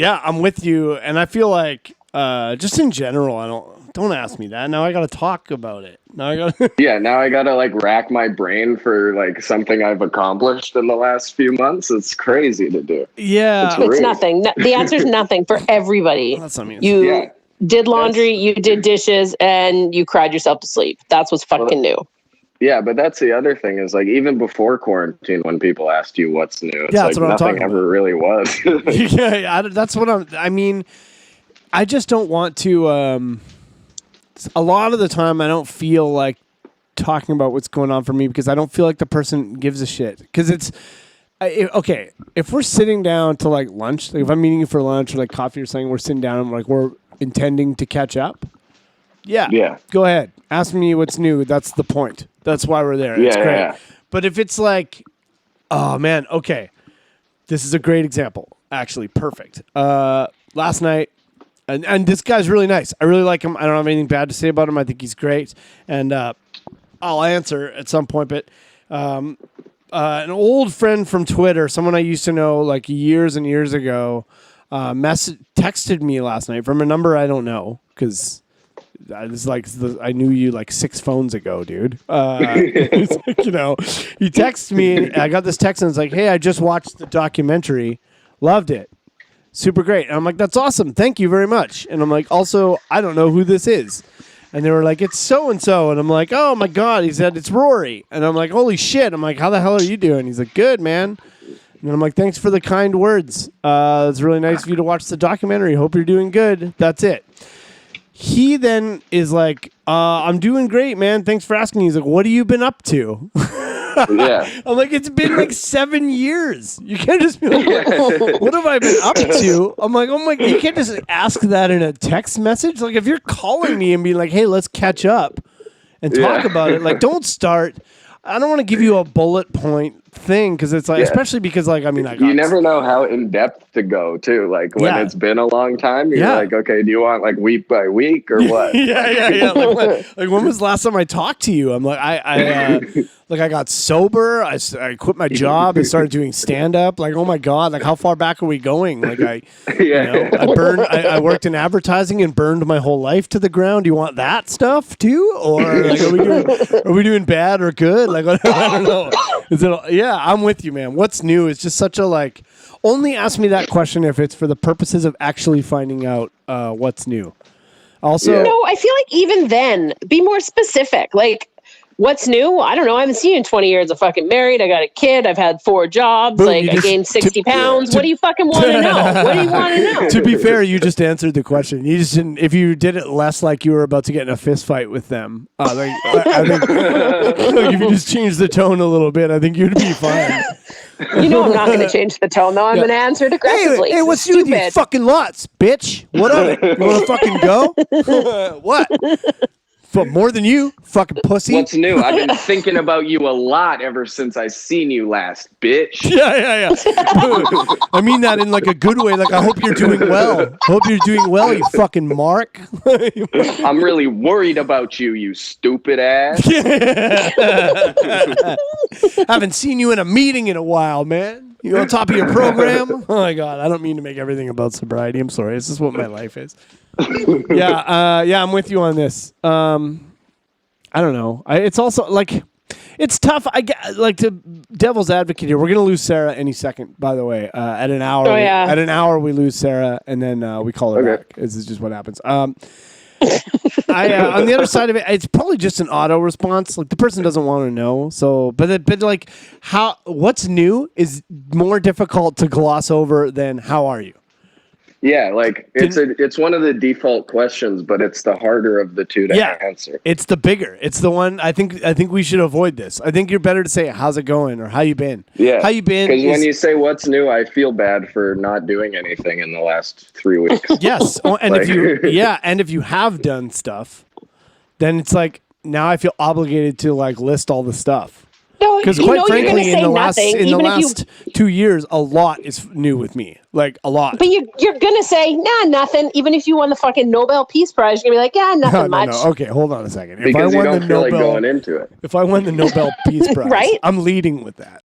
I'm with you. And I feel like, just in general, don't ask me that. Now I got to talk about it. Now I got to rack my brain for something I've accomplished in the last few months. It's crazy to do. Yeah. It's nothing. The answer is nothing for everybody. Well, that's what I mean. You did laundry, you did dishes, and you cried yourself to sleep. That's what's fucking new. Yeah, but that's the other thing is even before quarantine, when people asked you what's new, it's that's what nothing ever really was. That's what I just don't want to. A lot of the time, I don't feel like talking about what's going on for me because I don't feel like the person gives a shit. Because it's okay if we're sitting down to lunch, if I'm meeting you for lunch or coffee or something, we're sitting down and we're intending to catch up. Yeah. Go ahead. Ask me what's new. That's the point. That's why we're there. It's great. Yeah. But if it's like, oh man, okay, this is a great example. Actually, perfect. Last night, and this guy's really nice. I really like him. I don't have anything bad to say about him. I think he's great. And I'll answer at some point. But an old friend from Twitter, someone I used to know like years and years ago, texted me last night from a number I don't know because it's like I knew you like 6 phones ago, dude. It's like, he texted me and I got this text and it's like, hey, I just watched the documentary, loved it, super great. And I'm like, that's awesome, thank you very much. And I'm like, also, I don't know who this is. And they were like, it's so and so. And I'm like, oh my god. He said it's Rory. And I'm like, holy shit. I'm like, how the hell are you doing? He's like, good, man. And I'm like, thanks for the kind words. It's really nice of you to watch the documentary. Hope you're doing good. That's it. He then is like, I'm doing great, man. Thanks for asking. He's like, what have you been up to? Yeah. I'm like, it's been like 7 years. You can't just be like, what have I been up to? I'm like, oh my, you can't just ask that in a text message. Like, if you're calling me and being like, hey, let's catch up and talk about it. Like, don't start. I don't want to give you a bullet point thing because it's like, especially because like, I mean, you never know how in depth to go too. Like when it's been a long time, you're like, okay, do you want like week by week or what? Yeah. Like when was the last time I talked to you? I'm like, I got sober. I quit my job and started doing stand up. Like, oh my god, like how far back are we going? Like I worked in advertising and burned my whole life to the ground. Do you want that stuff too, or like are we doing bad or good? Like I don't know. I'm with you, man. What's new is just such a like. Only ask me that question if it's for the purposes of actually finding out what's new. Also, no, I feel like even then, be more specific. Like, what's new? I don't know. I haven't seen you in 20 years. I'm fucking married. I got a kid. I've had 4 jobs. Boom, I gained 60 pounds. What do you fucking want to know? What do you want to know? To be fair, you just answered the question. You just didn't. If you did it less like you were about to get in a fist fight with them, I think if you just changed the tone a little bit, I think you'd be fine. I'm not going to change the tone, though. I'm going to answer it aggressively. Hey, what's new with you fucking lots, bitch? What of it? You want to fucking go? What? More than you, fucking pussy. What's new? I've been thinking about you a lot ever since I seen you last, bitch. Yeah. I mean that in like a good way. Like, I hope you're doing well. You fucking mark. I'm really worried about you, you stupid ass. Haven't seen you in a meeting in a while, man. You on top of your program? Oh my god, I don't mean to make everything about sobriety. I'm sorry. This is what my life is. I'm with you on this. I don't know. It's also like it's tough. I get like to devil's advocate here. We're gonna lose Sarah any second. By the way, at an hour. At an hour, we lose Sarah, and then we call her back. This is just what happens. On the other side of it, it's probably just an auto response. Like the person doesn't want to know. So, but like what's new is more difficult to gloss over than how are you? Yeah, like it's one of the default questions, but it's the harder of the two to answer. It's the bigger. It's the one I think we should avoid this. I think you're better to say how's it going or how you been. Yeah, how you been? Because when you say what's new, I feel bad for not doing anything in the last 3 weeks. Yes, and if you have done stuff, then it's like now I feel obligated to like list all the stuff. Because quite frankly, in the last 2 years, a lot is new with me. Like a lot. But you're gonna say nothing. Even if you won the fucking Nobel Peace Prize, you're gonna be like, nothing much. No. Okay, hold on a second. Because you don't feel like going into it. If I won the Nobel Peace Prize, right? I'm leading with that.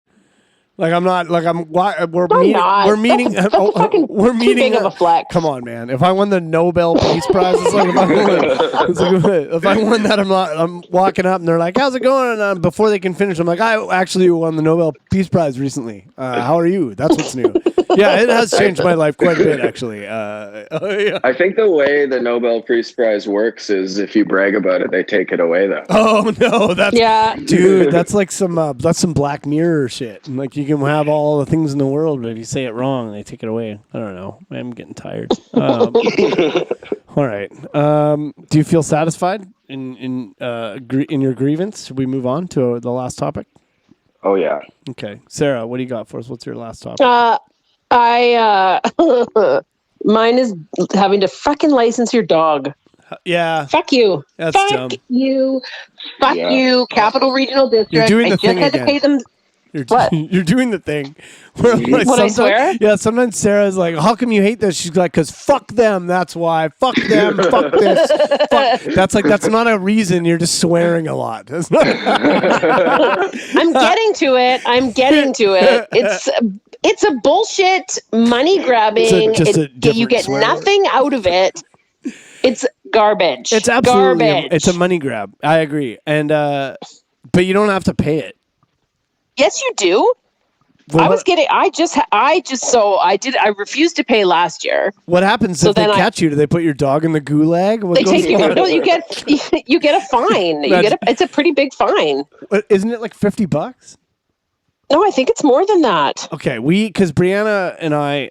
Like I'm not. Like I'm. We're meeting. That's we're meeting. Too big of a flex. Come on, man. If I won the Nobel Peace Prize, it's like if I won that, I'm walking up and they're like, "How's it going?" And before they can finish, I'm like, "I actually won the Nobel Peace Prize recently. How are you?" That's what's new. Yeah, it has changed my life quite a bit, actually. I think the way the Nobel Peace Prize works is if you brag about it, they take it away, though. Oh no, dude, that's like some Black Mirror shit. Like you can have all the things in the world, but if you say it wrong, they take it away. I don't know. I'm getting tired. All right. Do you feel satisfied in your grievance? Should we move on to the last topic? Oh yeah. Okay, Sarah, what do you got for us? What's your last topic? Mine is having to fucking license your dog. Yeah. Fuck you. That's Fuck dumb. you. Fuck you, Capital Regional District. You're doing the thing had again. to pay them. You're doing the thing. Where, like, What, I swear? Yeah, sometimes Sarah's like, how come you hate this? She's like, because fuck them, that's why. Fuck them, fuck this. Fuck. That's not a reason, you're just swearing a lot. That's not I'm getting to it. It's a bullshit money grabbing. You get nothing out of it. It's garbage. It's absolutely garbage. It's a money grab. I agree. And but you don't have to pay it. Yes, you do. I refused to pay last year. What happens if they catch you? Do they put your dog in the gulag? They take you. No, you get a fine. It's a pretty big fine. Isn't it like $50? No, I think it's more than that. Okay, because Brianna and I,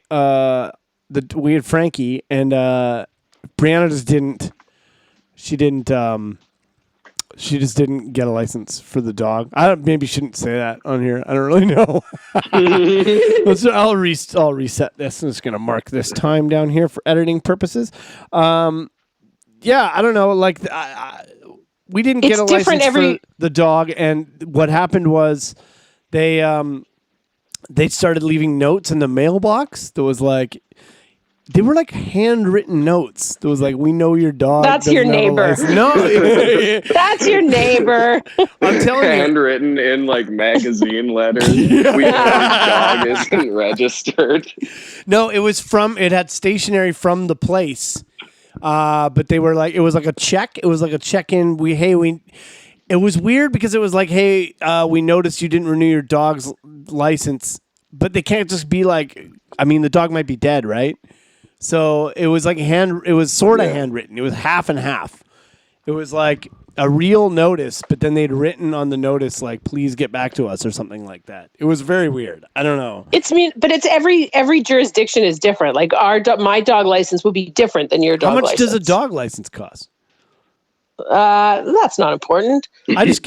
we had Frankie, and Brianna just didn't. She just didn't get a license for the dog. Maybe shouldn't say that on here. I don't really know. I'll reset this. I'm just gonna mark this time down here for editing purposes. Yeah, I don't know. Like, we didn't get a license for the dog, and what happened was they started leaving notes in the mailbox. That was like. They were like handwritten notes. It was like, we know your dog. That's your neighbor. No. That's your neighbor. I'm telling you. Handwritten in like magazine letters. We know your dog isn't registered. No, it had stationery from the place. But they were like, it was like a check. It was like a check-in. It was weird because it was like, hey, we noticed you didn't renew your dog's license. But they can't just be like, I mean, the dog might be dead, right? So it was like it was sort of handwritten. It was half and half. It was like a real notice, but then they'd written on the notice like, please get back to us or something like that. It was very weird. I don't know. But it's every jurisdiction is different. Like my dog license would be different than your dog license. How much does a dog license cost? That's not important. I'm curious.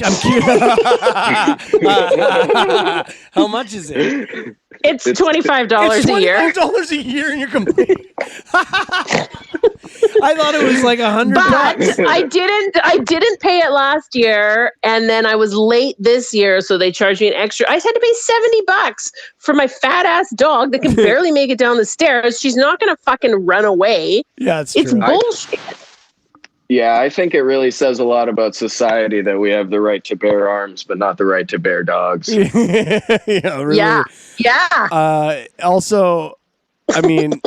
How much is it? It's $25 a year. $25 a year, and you're complaining. I thought it was like $100. But I didn't pay it last year, and then I was late this year, so they charged me an extra. I had to pay $70 for my fat ass dog that can barely make it down the stairs. She's not gonna fucking run away. Yeah, it's true. Bullshit. Yeah, I think it really says a lot about society that we have the right to bear arms, but not the right to bear dogs. Yeah, really. Yeah. Also, I mean,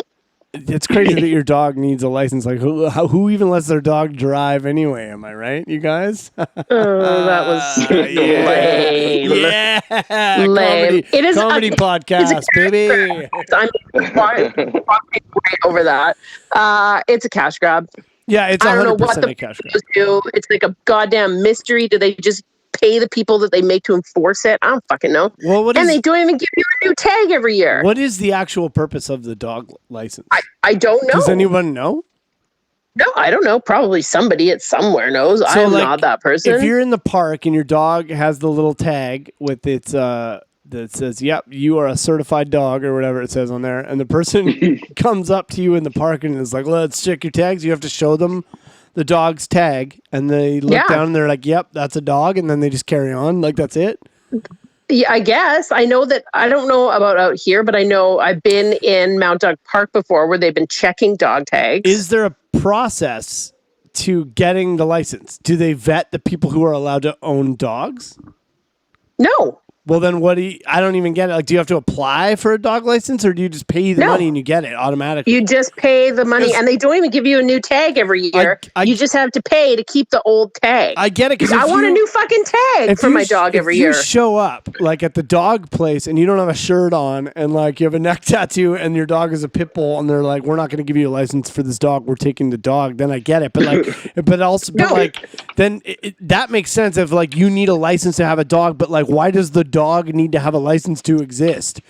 it's crazy that your dog needs a license. Like, who even lets their dog drive anyway? Am I right, you guys? Oh, that was lame. Yeah, lame. It is comedy podcast, baby. I'm over that. It's a cash grab. Yeah, it's 100% a cash grab. It's like a goddamn mystery. Do they just pay the people that they make to enforce it? I don't fucking know. Well, they don't even give you a new tag every year. What is the actual purpose of the dog license? I don't know. Does anyone know? No, I don't know. Probably somebody at somewhere knows. So I'm not that person. If you're in the park and your dog has the little tag with its that says, yep, you are a certified dog or whatever it says on there. And the person comes up to you in the park and is like, let's check your tags. You have to show them the dog's tag. And they look down and they're like, yep, that's a dog. And then they just carry on. Like, that's it. Yeah, I guess. I know that, I don't know about out here, but I know I've been in Mount Dog Park before where they've been checking dog tags. Is there a process to getting the license? Do they vet the people who are allowed to own dogs? No. Well, then I don't even get it. Like, do you have to apply for a dog license or do you just pay the money and you get it automatically? You just pay the money and they don't even give you a new tag every year. You just have to pay to keep the old tag. I get it. Because I want a new fucking tag for my dog every year. If you show up like at the dog place and you don't have a shirt on and like you have a neck tattoo and your dog is a pit bull and they're like, we're not going to give you a license for this dog. We're taking the dog. Then I get it. But like, then that makes sense if like you need a license to have a dog, but like, why does the dog need to have a license to exist?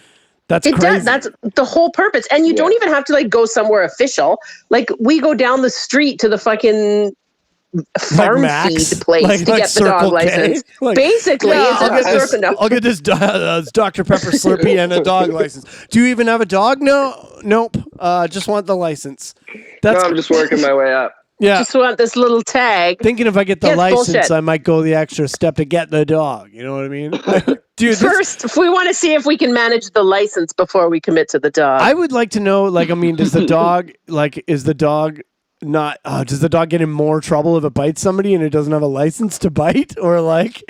That's crazy. That's the whole purpose. And you don't even have to like go somewhere official. Like we go down the street to the fucking farm feed place to get the dog license. Like, basically, I'll get this Dr. Pepper Slurpee and a dog license. Do you even have a dog? No, nope. Just want the license. I'm just working my way up. Yeah. Just want this little tag. Thinking if I get the Yeah, license, bullshit. I might go the extra step to get the dog. You know what I mean? Dude, First, if we want to see if we can manage the license before we commit to the dog. I would like to know, like, I mean, does the dog, like, is the dog not, does the dog get in more trouble if it bites somebody and it doesn't have a license to bite? Or, like,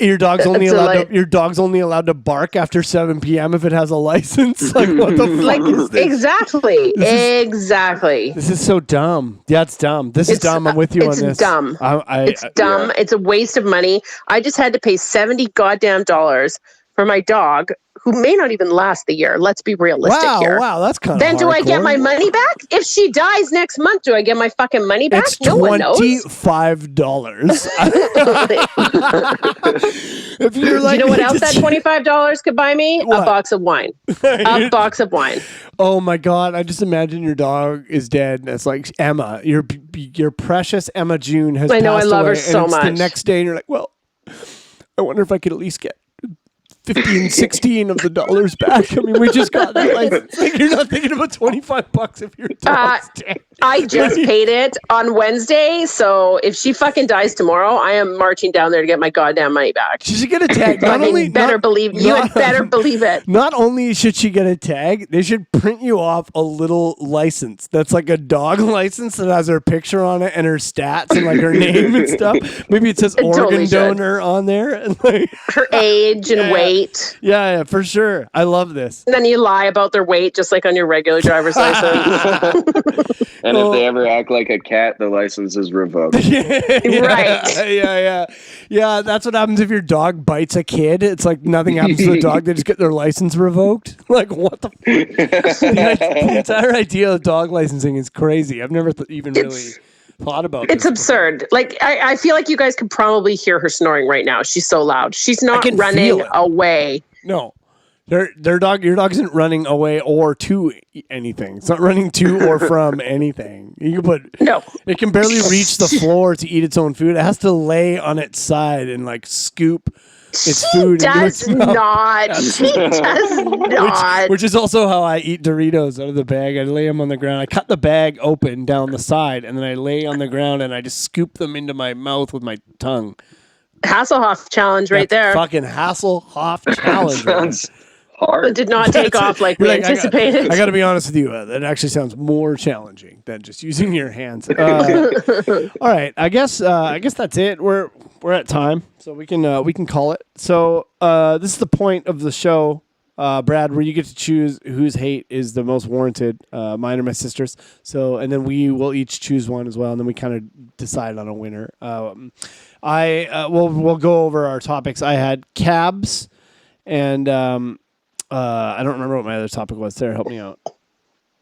your dog's only allowed to bark after 7 p.m. if it has a license? Like, what the fuck is this? Exactly. Exactly. This is so dumb. Yeah, it's dumb. This is dumb. I'm with you on this. It's dumb. It's dumb. Yeah. It's a waste of money. I just had to pay $70 goddamn for my dog, who may not even last the year. Let's be realistic here. Wow, that's kind of Then do I get my money back? If she dies next month, do I get my fucking money back? It's no one knows. $25. If you're like, you know what else that $25 could buy me? What? A box of wine. A box of wine. Oh my God! I just imagine your dog is dead, and it's like Emma, your precious Emma June has. I know. I passed love away, her so and it's much. the next day, and you're like, well, I wonder if I could at least get 15, 16 of the dollars back. I mean, we just got that license. Like, you're not thinking about $25 if your dog's dead. I just paid it on Wednesday, so if she fucking dies tomorrow, I am marching down there to get my goddamn money back. She should get a tag. You had better believe it. Not only should she get a tag, they should print you off a little license that's like a dog license that has her picture on it and her stats and like her name and stuff. Maybe it says organ donor on there and like her age and weight. Yeah, for sure. I love this. And then you lie about their weight, just like on your regular driver's license. And if they ever act like a cat, the license is revoked. Right. Yeah, that's what happens if your dog bites a kid. It's like nothing happens to the dog. They just get their license revoked. Like, what the the entire idea of dog licensing is crazy. I've never really thought about it's absurd. Like, I feel like you guys could probably hear her snoring right now. She's so loud. She's not running away. No. Your dog isn't running away or to anything. It's not running to or from anything. No. It can barely reach the floor to eat its own food. It has to lay on its side and like scoop its food. She does not. Which is also how I eat Doritos out of the bag. I lay them on the ground. I cut the bag open down the side, and then I lay on the ground and I just scoop them into my mouth with my tongue. Hasselhoff challenge right there. Fucking Hasselhoff challenge. Sounds hard. It did not take off like we anticipated. I got to be honest with you. That actually sounds more challenging than just using your hands. All right, I guess that's it. We're at time, so we can call it. So this is the point of the show, Brad, where you get to choose whose hate is the most warranted. Mine or my sister's. So, and then we will each choose one as well, and then we kind of decide on a winner. We'll go over our topics. I had cabs, and I don't remember what my other topic was. Sarah, help me out.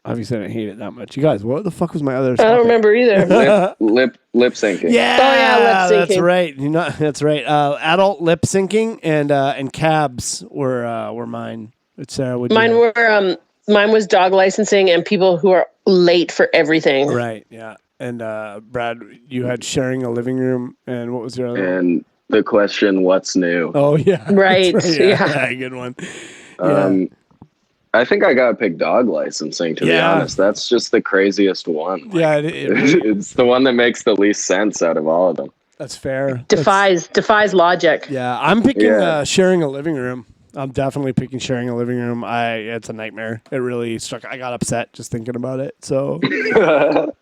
Obviously, I didn't hate it that much. You guys, what the fuck was my other topic? I don't remember either. lip syncing. Yeah, lip syncing. That's right. That's right. Adult lip syncing and cabs were mine. Mine was dog licensing and people who are late for everything. Right. Yeah. And Brad, you had sharing a living room, and what was your other? And the question, "What's new?" Oh yeah. Right. Yeah. Good one. Yeah. I think I gotta pick dog licensing, to be honest. That's just the craziest one. Yeah, it's the one that makes the least sense out of all of them. That's fair. Defies logic. Yeah, I'm picking sharing a living room. I'm definitely picking sharing a living room. It's a nightmare. It really struck. I got upset just thinking about it. So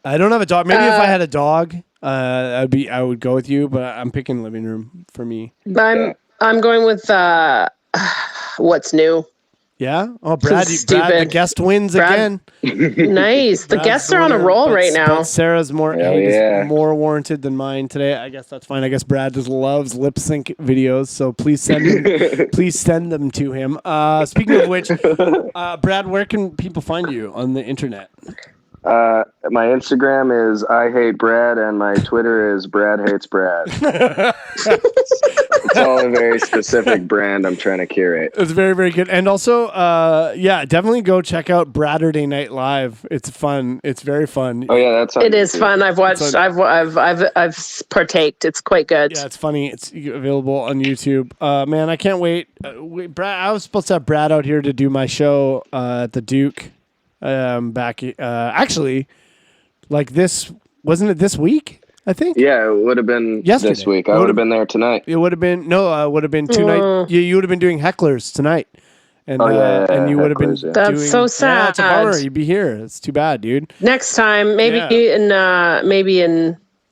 I don't have a dog. Maybe if I had a dog, I would go with you. But I'm picking living room for me. I'm going with what's new. Yeah. Oh, Brad, the guest wins again. Nice. The guests are on a roll right now. Sarah's more warranted than mine today. I guess that's fine. I guess Brad just loves lip sync videos, so please send them to him. Speaking of which, Brad, where can people find you on the internet? My Instagram is I hate Brad, and my Twitter is Brad hates Brad. It's all a very specific brand I'm trying to curate. It's very, very good. And also, definitely go check out Braderday Night Live. It's fun. It's very fun. Oh yeah, it is fun. I've watched. I've partaked. It's quite good. Yeah, it's funny. It's available on YouTube. Man, I can't wait. Brad, I was supposed to have Brad out here to do my show at the Duke. Actually, like this wasn't it this week? I think. Yeah, it would have been Yesterday. this week. I would have been there tonight. It would have been would have been 2 nights. You would have been doing hecklers tonight. And, and you would have been doing... That's so sad. Yeah, it's a bummer. You'd be here. It's too bad, dude. Next time, maybe in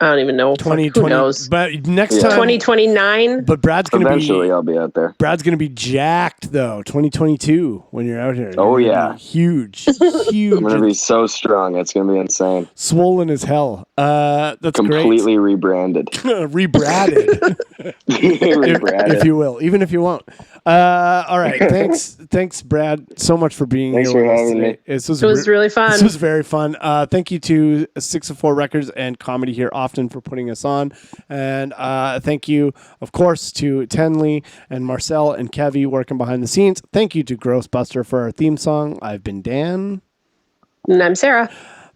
I don't even know. 2020. Who knows? But next time... 2029. But Brad's going to be... Eventually, I'll be out there. Brad's going to be jacked, though. 2022, when you're out here. Oh, yeah. Huge. Huge. I'm going to be so strong. It's going to be insane. Swollen as hell. That's completely great. Rebranded. Rebratted. if you will. Even if you won't. All right. Thanks, Brad, so much for being here. Thanks for having me. It was really fun. This was very fun. Thank you to 604 Records and Comedy Here Often for putting us on. And thank you, of course, to Tenley and Marcel and Kevy working behind the scenes. Thank you to Grossbuster for our theme song. I've been Dan. And I'm Sarah.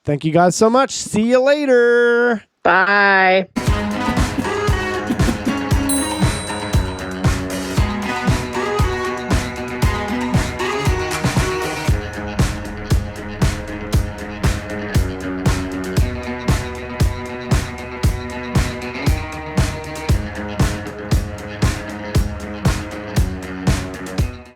Thank you guys so much. See you later. Bye.